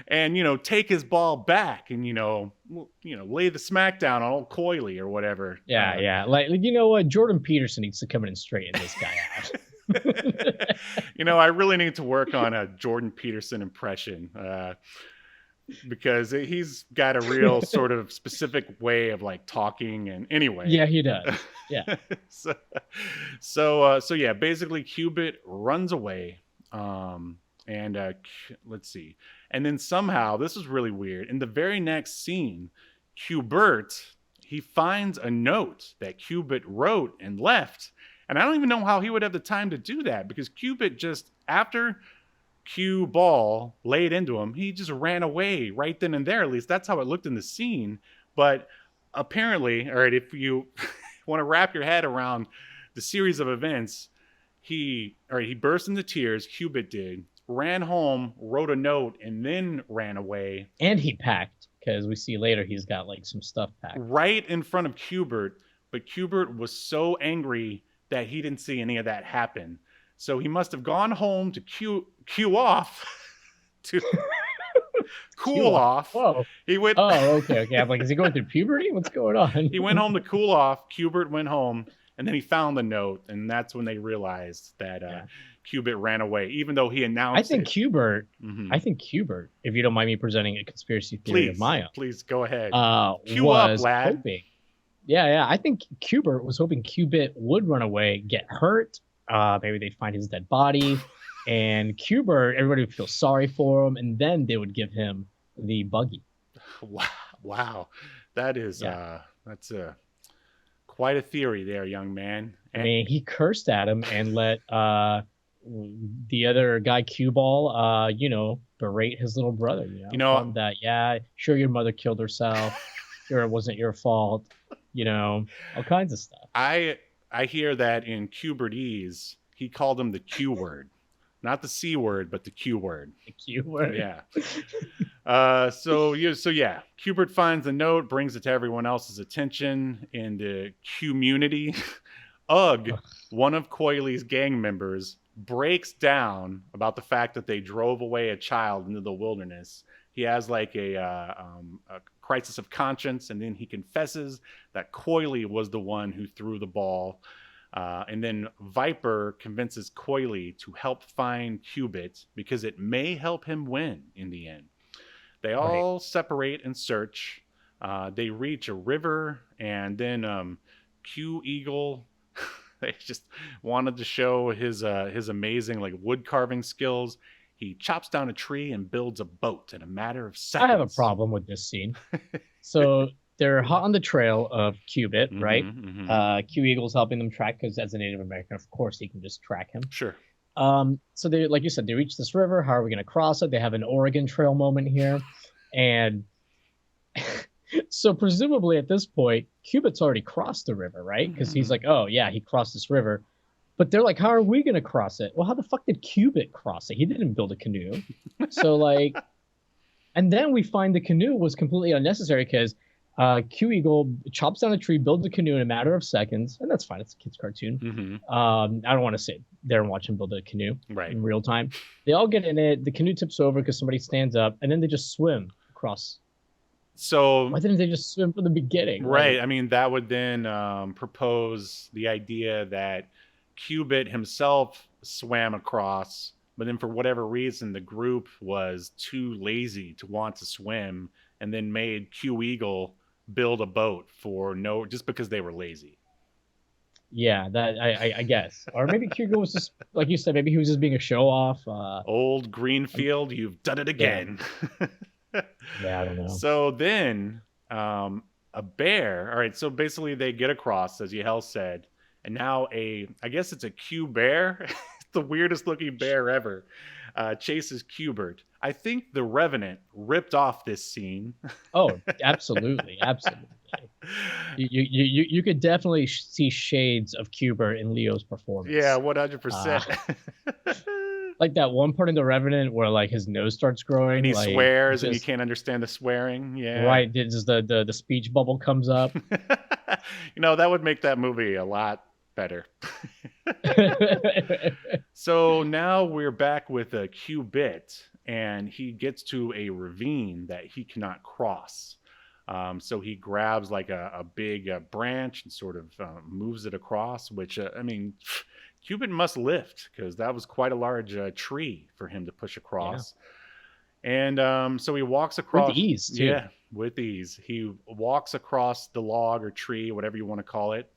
And, take his ball back and, lay the smackdown on old Coily or whatever. Yeah. You know what? Jordan Peterson needs to come in and straighten this guy out. I really need to work on a Jordan Peterson impression because he's got a real sort of specific way of talking. And anyway, yeah, he does. Yeah. So yeah, basically Cubit runs away. Let's see. And then somehow, this is really weird. In the very next scene, Cubert, he finds a note that Cubit wrote and left. And I don't even know how he would have the time to do that because Cubit just, after Cue Ball laid into him, he just ran away right then and there. At least that's how it looked in the scene. But apparently, all right, if you want to wrap your head around the series of events, he burst into tears, Cubit did, ran home, wrote a note, and then ran away. And he packed, because we see later he's got some stuff packed. Right in front of Cubert, but Cubert was so angry that he didn't see any of that happen. So he must have gone home to cue off, to cool off. Whoa. He went. Oh, okay. I'm like, is he going through puberty? What's going on? He went home to cool off. Cubert went home, and then he found the note, and that's when they realized that Cubit ran away, even though he announced. I think Cubert, if you don't mind me presenting a conspiracy theory of my own. Please go ahead. Cue up, lad. Hoping. Yeah. I think Cubert was hoping Cubit would run away, get hurt. Maybe they'd find his dead body, and Cubert, everybody would feel sorry for him, and then they would give him the buggy. Wow, that is that's quite a theory there, young man. And he cursed at him and let the other guy, Cue Ball, berate his little brother. Tell him that sure, your mother killed herself. Sure, it wasn't your fault. All kinds of stuff. I hear that in Cubertese, he called him the Q word. Not the C word, but the Q word. The Q word. Yeah. So Cubert finds the note, brings it to everyone else's attention in the community. Ugg, one of Coily's gang members, breaks down about the fact that they drove away a child into the wilderness. He has a crisis of conscience, and then he confesses that Coily was the one who threw the ball. And then Viper convinces Coily to help find Cubit because it may help him win in the end. They all separate and search. They reach a river, and then Q Eagle, they just wanted to show his amazing like wood carving skills. He chops down a tree and builds a boat in a matter of seconds. I have a problem with this scene. So they're hot on the trail of Cubit, right? Q Eagle's helping them track because as a Native American, of course, he can just track him. Sure. So they, like you said, they reach this river. How are we going to cross it? They have an Oregon Trail moment here, and so presumably at this point, Cubit's already crossed the river, right? Because he's like, oh yeah, he crossed this river. But they're like, how are we going to cross it? Well, how the fuck did Cubit cross it? He didn't build a canoe. So like, and then we find the canoe was completely unnecessary because Q Eagle chops down a tree, builds a canoe in a matter of seconds. And that's fine. It's a kid's cartoon. I don't want to sit there and watch him build a canoe in real time. They all get in it. The canoe tips over because somebody stands up, and then they just swim across. So why didn't they just swim from the beginning? Right. I mean, that would then propose the idea that Cubit himself swam across, but then for whatever reason, the group was too lazy to want to swim, and then made Q Eagle build a boat just because they were lazy. Yeah, that I guess. Or maybe Q Eagle was just, like you said, maybe he was just being a show off. Old Greenfield, you've done it again. Yeah, I don't know. So then a bear. All right, so basically they get across, as Yahel said, and now I guess it's a Q bear. The weirdest looking bear ever. Chases Qbert. I think the Revenant ripped off this scene. Oh, absolutely, absolutely. You could definitely see shades of Qbert in Leo's performance. Yeah, 100%. Like that one part in the Revenant where like his nose starts growing and he like, swears and you can't understand the swearing. Yeah, right. Just the speech bubble comes up. That would make that movie a lot better. So now we're back with a Qbit, and he gets to a ravine that he cannot cross. So he grabs like a big branch and sort of moves it across, which, I mean, Qbit must lift because that was quite a large tree for him to push across. Yeah. And so he walks across. With ease, too. Yeah, with ease. He walks across the log or tree, whatever you want to call it.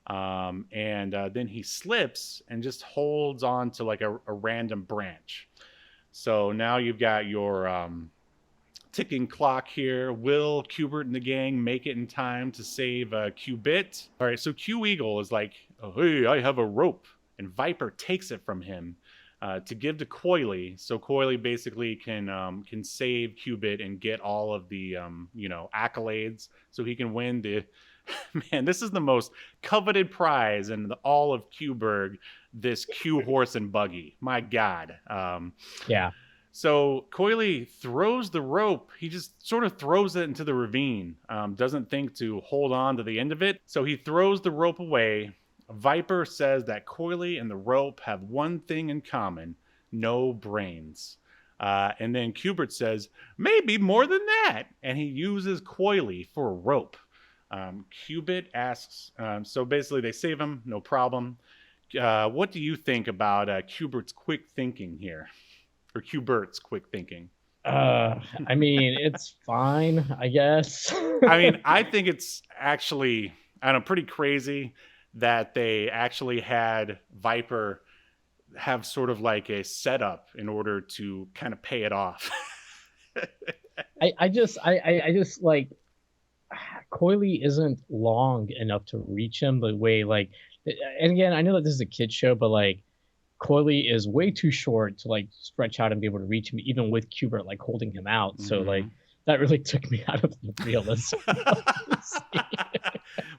And then he slips and just holds on to like a random branch. So now you've got your ticking clock here. Will Qbert and the gang make it in time to save Qbit? All right, so Q Eagle is like, oh, hey, I have a rope. And Viper takes it from him to give to Coily. So Coily basically can save Qbit and get all of the accolades, so he can win the. Man, this is the most coveted prize in all of Qburg, this Q horse and buggy. My God. Yeah. So Coily throws the rope. He just sort of throws it into the ravine. Doesn't think to hold on to the end of it. So he throws the rope away. Viper says that Coily and the rope have one thing in common: no brains. And then Qbert says, maybe more than that. And he uses Coily for a rope. Qbit asks, so basically they save him, no problem. What do you think about Qbert's quick thinking here? Or Qbert's quick thinking? I mean, it's fine, I guess. I mean, I think it's actually, pretty crazy that they actually had Viper have sort of like a setup in order to kind of pay it off. I just like, Coily isn't long enough to reach him the way, like, and again, I know that this is a kid's show, but like, Coily is way too short to like stretch out and be able to reach him, even with Qbert like holding him out. So like, that really took me out of the realism.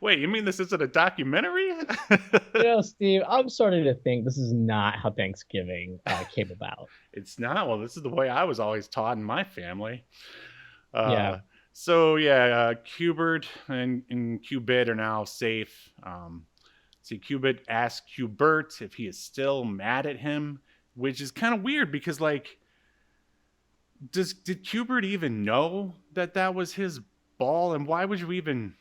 Wait, you mean this isn't a documentary? Steve, I'm starting to think this is not how Thanksgiving came about. It's not. Well, this is the way I was always taught in my family. Yeah. So yeah, Qbert and Qbit are now safe. See, Qbit asks Qbert if he is still mad at him, which is kind of weird because, like, did Qbert even know that was his ball, and why would you even?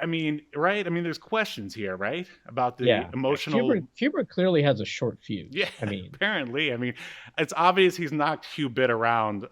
I mean, right? I mean, there's questions here, right? About the emotional. Hubert clearly has a short fuse. Yeah, I mean, apparently. I mean, it's obvious he's knocked Cubit around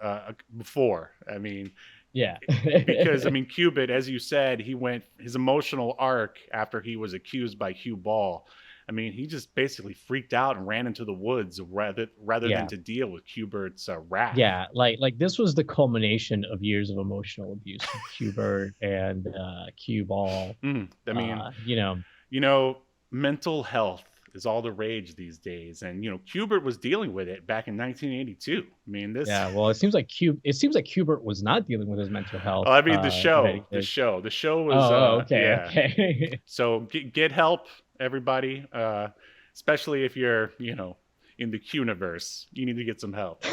before. I mean, yeah. because I mean, Cubit, as you said, he went his emotional arc after he was accused by Cue Ball. I mean, he just basically freaked out and ran into the woods rather than to deal with Cubert's wrath. Yeah, like this was the culmination of years of emotional abuse from Cubert and Cue Ball. I mean, you know, mental health is all the rage these days, and Cubert was dealing with it back in 1982. I mean, this. Yeah, well, it seems like Cubert was not dealing with his mental health. I mean, the show was. Okay, okay. So get help, everybody, especially if you're, in the Q-universe. You need to get some help.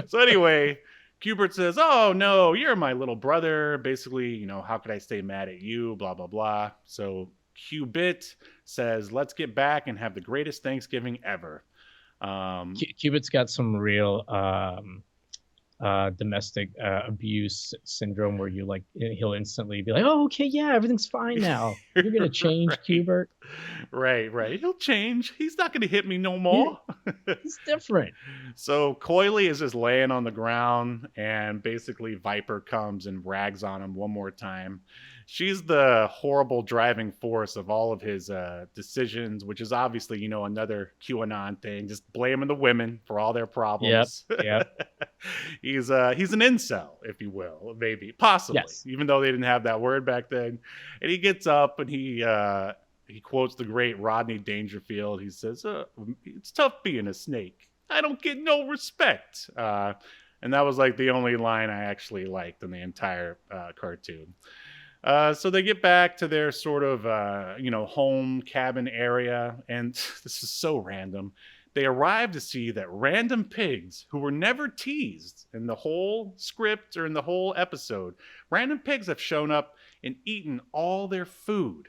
So anyway, Cubert says, "Oh no, you're my little brother." Basically, how could I stay mad at you? Blah blah blah. So Cubit says, "Let's get back and have the greatest Thanksgiving ever." Cubit's got some real domestic abuse syndrome where he'll instantly be like, "Oh, okay, yeah, everything's fine now. You're gonna change, right. Cubert." Right. He'll change. He's not gonna hit me no more. He's different. So Coily is just laying on the ground, and basically Viper comes and rags on him one more time. She's the horrible driving force of all of his decisions, which is obviously, another QAnon thing, just blaming the women for all their problems. Yep. He's an incel, if you will, maybe, possibly, yes. Even though they didn't have that word back then. And he gets up and he quotes the great Rodney Dangerfield. He says, "It's tough being a snake. I don't get no respect." And that was like the only line I actually liked in the entire cartoon. So they get back to their sort of, home cabin area, and this is so random. They arrive to see that random pigs who were never teased in the whole script or in the whole episode, random pigs have shown up and eaten all their food.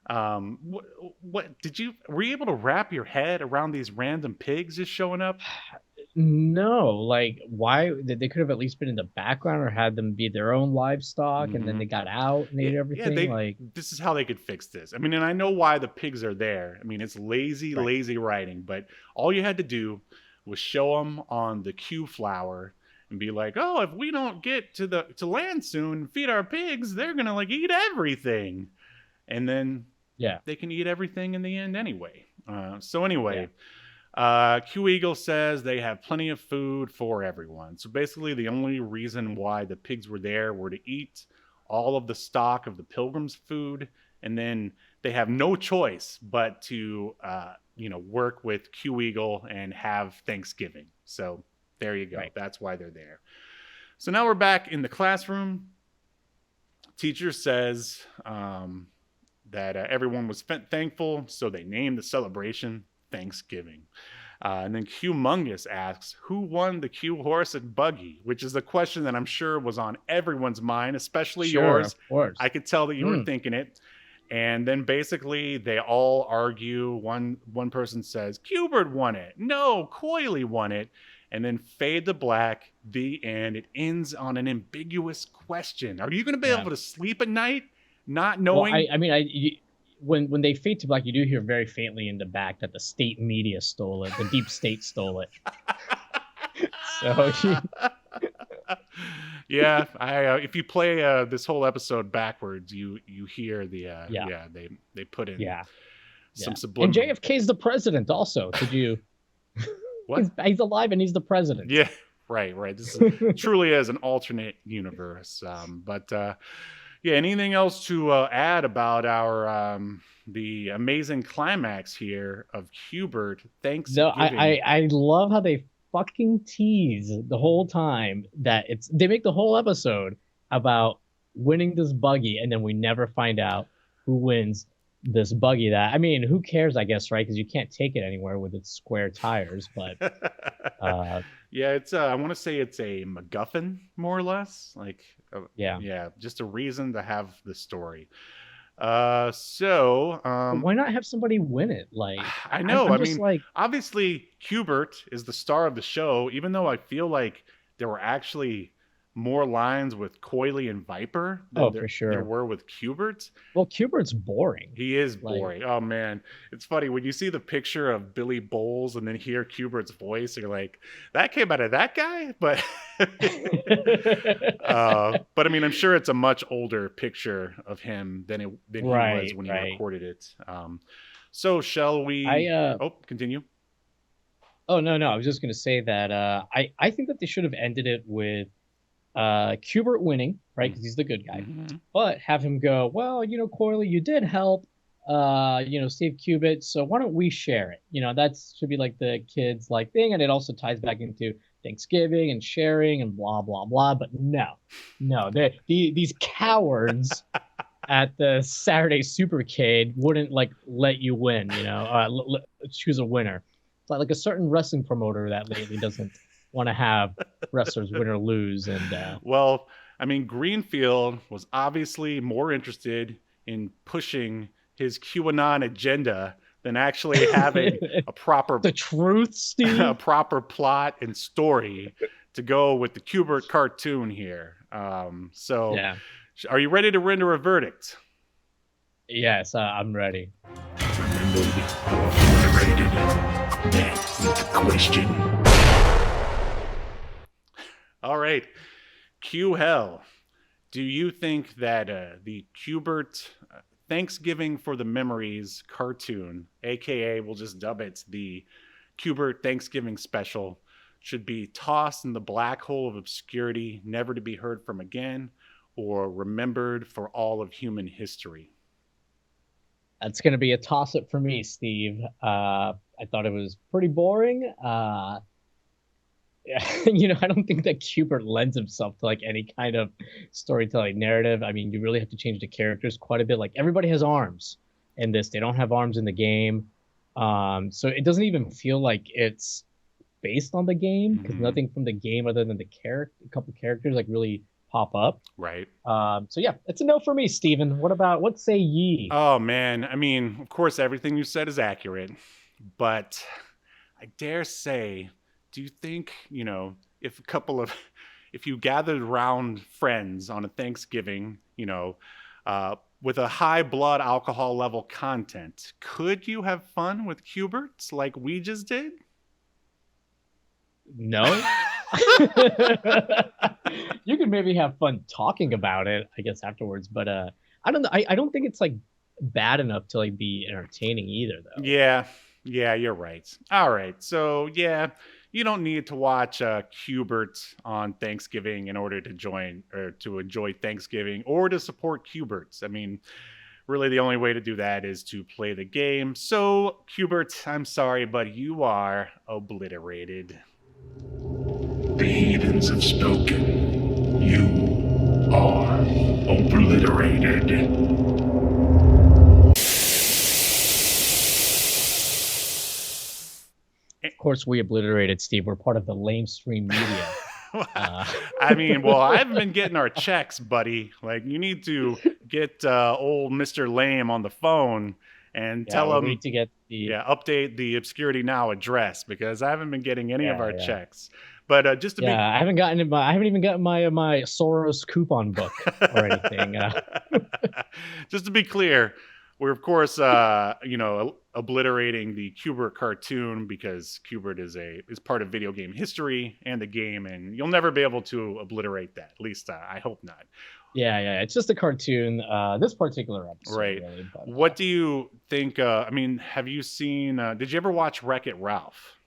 Were you able to wrap your head around these random pigs just showing up? No, like why they could have at least been in the background or had them be their own livestock, and then they got out and ate everything. This is how they could fix this. I mean, and I know why the pigs are there. I mean, it's lazy writing, but all you had to do was show them on the Q flower and be like, "Oh, if we don't get to land soon, feed our pigs, they're gonna eat everything," and then they can eat everything in the end anyway. So anyway. Q Eagle says they have plenty of food for everyone. So basically the only reason why the pigs were there were to eat all of the stock of the pilgrims' food, and then they have no choice but to work with Q Eagle and have Thanksgiving. So there you go. Right. That's why they're there. So now we're back in the classroom. Teacher says that everyone was thankful, so they named the celebration Thanksgiving. And then Q-Mungus asks, who won the Q horse and buggy? Which is a question that I'm sure was on everyone's mind, especially yours. Of course. I could tell that you were thinking it. And then basically they all argue. One person says, Cubert won it. No, Coily won it. And then fade to black, the end. It ends on an ambiguous question. Are you going to be able to sleep at night not knowing? Well, when they fade to black, you do hear very faintly in the back that the state media stole it. The deep state stole it. So yeah, if you play this whole episode backwards, you hear the they put in some subliminal. And JFK's the president also. Did you? What? He's alive and he's the president. Yeah, right. This truly is an alternate universe. Yeah, anything else to add about our the amazing climax here of Cubert Thanksgiving? No, I love how they fucking tease the whole time that they make the whole episode about winning this buggy, and then we never find out who wins this buggy. That, I mean, who cares, I guess, right? Because you can't take it anywhere with its square tires. But yeah, it's I want to say it's a MacGuffin, more or less. Just a reason to have the story. Why not have somebody win it? I know. I mean, obviously Cubert is the star of the show, even though I feel like there were actually more lines with Coily and Viper than for there sure. were with Cubert. Well, Cubert's boring. He is Like- boring. Oh man, it's funny when you see the picture of Billy Bowles and then hear Cubert's voice. You're like, that came out of that guy. But but I mean, I'm sure it's a much older picture of him than he was when he recorded it. So shall we? Continue. Oh no, I was just gonna say that I think that they should have ended it with Cubert winning, right? Because he's the good guy. Mm-hmm. But have him go, well, Coily, you did help, save Cubert, so why don't we share it? That should be like the kids like thing, and it also ties back into Thanksgiving and sharing and blah blah blah. But no, these cowards at the Saturday Supercade wouldn't let you win. Choose a winner. It's like a certain wrestling promoter that lately doesn't want to have wrestlers win or lose. And well, I mean, Greenfield was obviously more interested in pushing his QAnon agenda than actually having the truth, Steve, a proper plot and story to go with the Cubert cartoon here. So yeah. Are you ready to render a verdict? Yes, I'm ready. Question. All right, Q Hell. Do you think that the Cubert Thanksgiving for the Memories cartoon, aka we'll just dub it the Cubert Thanksgiving Special, should be tossed in the black hole of obscurity, never to be heard from again, or remembered for all of human history? That's going to be a toss-up for me, Steve. I thought it was pretty boring. I don't think that Cubert lends himself to any kind of storytelling narrative. I mean, you really have to change the characters quite a bit. Like, everybody has arms in this. They don't have arms in the game. So it doesn't even feel like it's based on the game, because nothing from the game other than a couple characters really pop up. Right. So yeah, it's a no for me, Steven. What say ye? Oh man, I mean, of course everything you said is accurate, but I dare say, do you think, if you gathered around friends on a Thanksgiving, with a high blood alcohol level content, could you have fun with Cuberts like we just did? No. You could maybe have fun talking about it, I guess, afterwards, but I don't know. I don't think it's bad enough to be entertaining either, though. Yeah, you're right. All right, so yeah, you don't need to watch Cubert on Thanksgiving in order to join or to enjoy Thanksgiving or to support Cuberts. I mean, really the only way to do that is to play the game. So Cubert, I'm sorry, but you are obliterated. The heathens have spoken. You are obliterated. Of course, we obliterated, Steve. We're part of the lamestream media. I mean, well, I haven't been getting our checks, buddy. You need to get old Mr. Lame on the phone and tell him need to get update the Obscurity Now address, because I haven't been getting any of our checks. But just to be, I haven't even gotten my Soros coupon book or anything. Just to be clear, we're of course obliterating the Cubert cartoon, because Cubert is part of video game history and the game, and you'll never be able to obliterate that. At least I hope not. Yeah, it's just a cartoon. This particular episode, right? Really, but, what do you think? I mean, have you seen? Did you ever watch Wreck-It Ralph?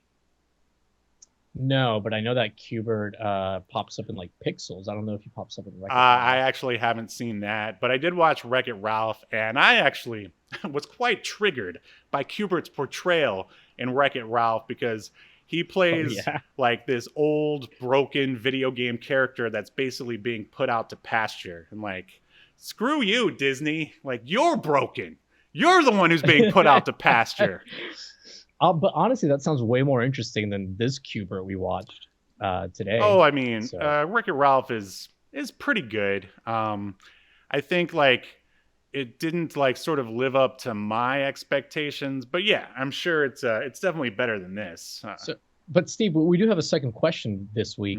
No, but I know that Cubert pops up in Pixels. I don't know if he pops up in Wreck-It Ralph. I actually haven't seen that, but I did watch Wreck-It Ralph, and I actually was quite triggered by Cubert's portrayal in Wreck-It Ralph, because he plays this old, broken video game character that's basically being put out to pasture. And screw you, Disney. You're broken. You're the one who's being put out to pasture. But honestly, that sounds way more interesting than this Cubert we watched today. Oh, I mean, Wreck-It Ralph is pretty good. I think it didn't sort of live up to my expectations, but yeah, I'm sure it's definitely better than this. But Steve, we do have a second question this week.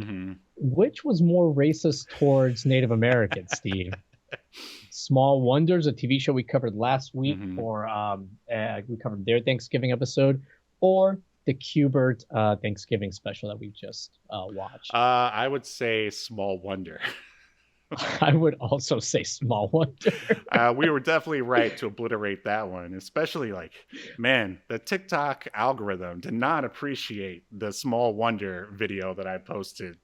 which was more racist towards Native Americans, Steve? Small Wonders, a TV show we covered last week, or we covered their Thanksgiving episode, or the Q*bert Thanksgiving special that we just watched? I would say Small Wonder. I would also say Small Wonder. We were definitely right to obliterate that one, especially man, the TikTok algorithm did not appreciate the Small Wonder video that I posted.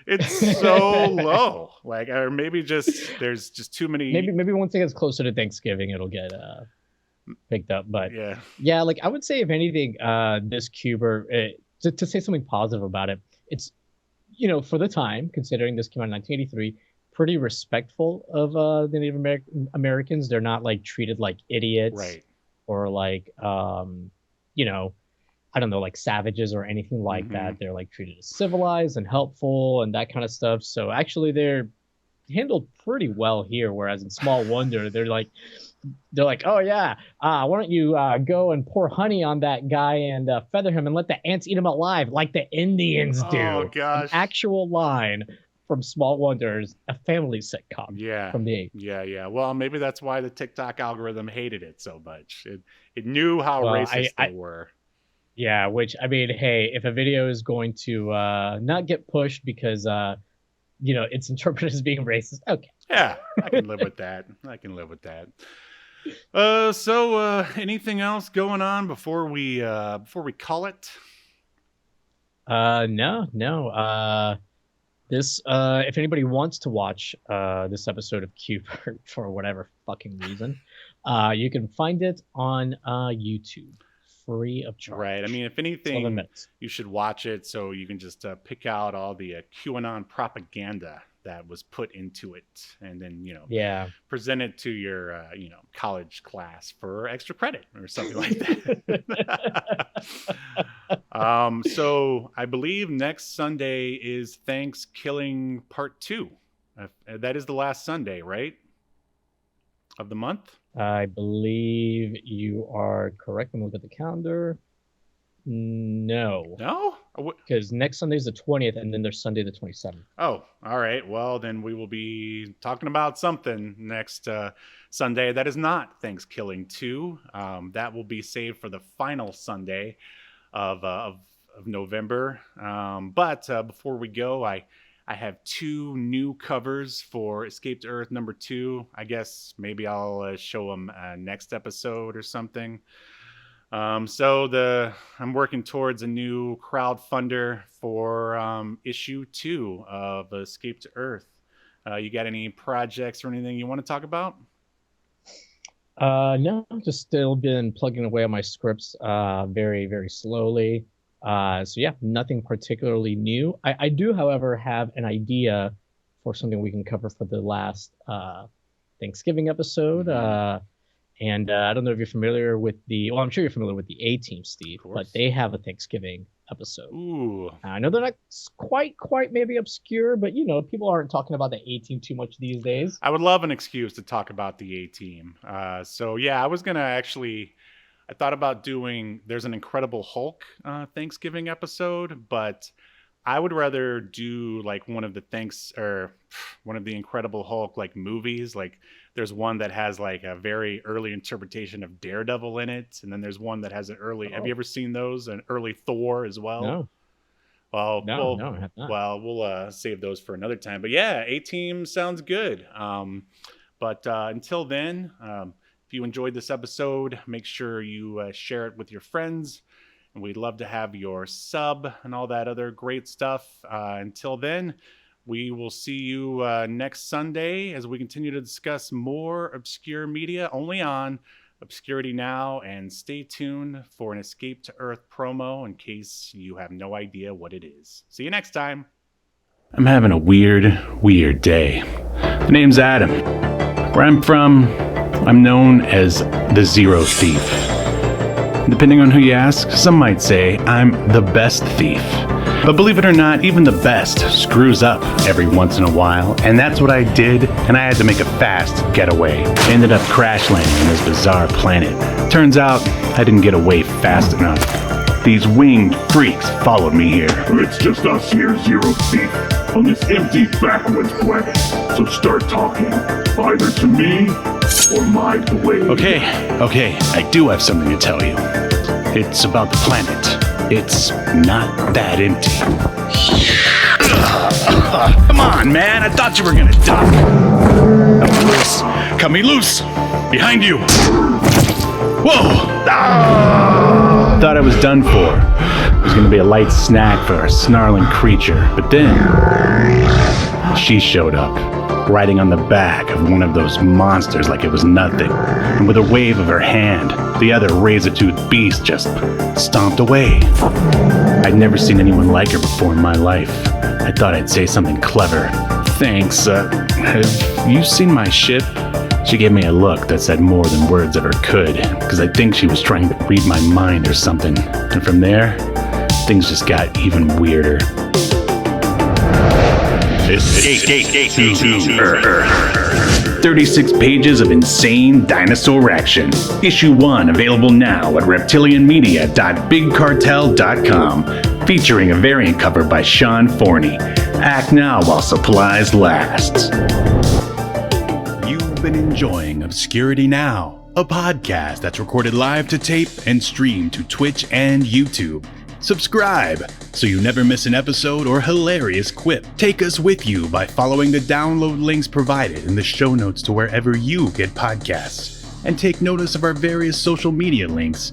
It's so low. Or maybe there's just too many. Maybe once it gets closer to Thanksgiving, it'll get picked up. But yeah, I would say if anything, this Q*bert, to say something positive about it, it's for the time, considering this came out in 1983. Pretty respectful of the Native Americans. They're not treated like idiots, right? Or I don't know, like savages or anything like that. They're treated as civilized and helpful and that kind of stuff. So actually, they're handled pretty well here. Whereas in Small Wonder, they're like, oh yeah, why don't you go and pour honey on that guy and feather him and let the ants eat him alive like the Indians do. Oh gosh, an actual line from Small Wonders, a family sitcom. Yeah. From the 80s. Yeah. Well, maybe that's why the TikTok algorithm hated it so much. It knew how racist they were. Yeah, which, I mean, hey, if a video is going to not get pushed because, it's interpreted as being racist, okay. Yeah, I can live with that. So anything else going on before we call it? No. This, if anybody wants to watch this episode of Q*bert for whatever fucking reason, you can find it on YouTube, free of charge. Right. I mean, if anything, you should watch it so you can just pick out all the QAnon propaganda that was put into it, and then present it to your college class for extra credit or something like that. So I believe next Sunday is Thanksgiving Part 2. That is the last Sunday, right, of the month? I believe you are correct. I'm looking at the calendar. No, because next Sunday is the 20th, and then there's Sunday the 27th. Oh, all right. Well, then we will be talking about something next Sunday that is not Thanksgiving 2. That will be saved for the final Sunday of November. But before we go, I have 2 new covers for Escape to Earth number 2. I guess maybe I'll show them next episode or something. So I'm working towards a new crowdfunder for issue 2 of Escape to Earth. You got any projects or anything you want to talk about? No, just still been plugging away on my scripts very, very slowly. So yeah, nothing particularly new. I do, however, have an idea for something we can cover for the last Thanksgiving episode. And I don't know if you're familiar with I'm sure you're familiar with the A-Team, Steve, but they have a Thanksgiving episode. Ooh. I know they're not quite maybe obscure, but people aren't talking about the A-Team too much these days. I would love an excuse to talk about the A-Team. So yeah, I was going to I thought about there's an Incredible Hulk Thanksgiving episode, but I would rather do one of the Incredible Hulk movies. There's one that has a very early interpretation of Daredevil in it, and then there's one that has an early. Have you ever seen those? An early Thor as well. No. Well, no, I have not. Well, we'll save those for another time. But yeah, A-Team sounds good. But until then, if you enjoyed this episode, make sure you share it with your friends. And we'd love to have your sub and all that other great stuff. Until then, we will see you next Sunday as we continue to discuss more obscure media only on Obscurity Now. And stay tuned for an Escape to Earth promo in case you have no idea what it is. See you next time. I'm having a weird day. The name's Adam. Where I'm from, I'm known as the Zero Thief. Depending on who you ask, some might say I'm the best thief. But believe it or not, even the best screws up every once in a while, and that's what I did, and I had to make a fast getaway. I ended up crash landing on this bizarre planet. Turns out, I didn't get away fast enough. These winged freaks followed me here. It's just us here, Zero Thief. on this empty backwoods planet. So start talking, either to me or my blade. Okay, I do have something to tell you. It's about the planet. It's not that empty. Come on, man, I thought you were gonna duck. Loose. Cut me loose! Behind you! Whoa! Ah! Thought I was done for. It was gonna be a light snack for a snarling creature, but then she showed up, riding on the back of one of those monsters like it was nothing, and with a wave of her hand, the other razor-toothed beast just stomped away. I'd never seen anyone like her before in my life. I thought I'd say something clever. Thanks, have you seen my ship? She gave me a look that said more than words ever could, because I think she was trying to read my mind or something. And from there, things just got even weirder. Escape to Earth. 36 pages of insane dinosaur action. Issue 1 available now at reptilianmedia.bigcartel.com, featuring a variant cover by Sean Forney. Act now while supplies last. You've been enjoying Obscurity Now, a podcast that's recorded live to tape and streamed to Twitch and YouTube. Subscribe so you never miss an episode or hilarious quip. Take us with you by following the download links provided in the show notes to wherever you get podcasts. And take notice of our various social media links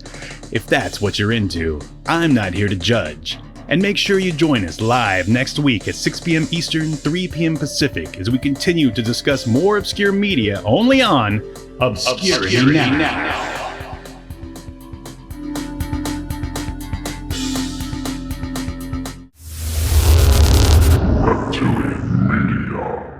if that's what you're into. I'm not here to judge. And make sure you join us live next week at 6 p.m. Eastern, 3 p.m. Pacific as we continue to discuss more obscure media only on Obscurity Now. Reptilian Media.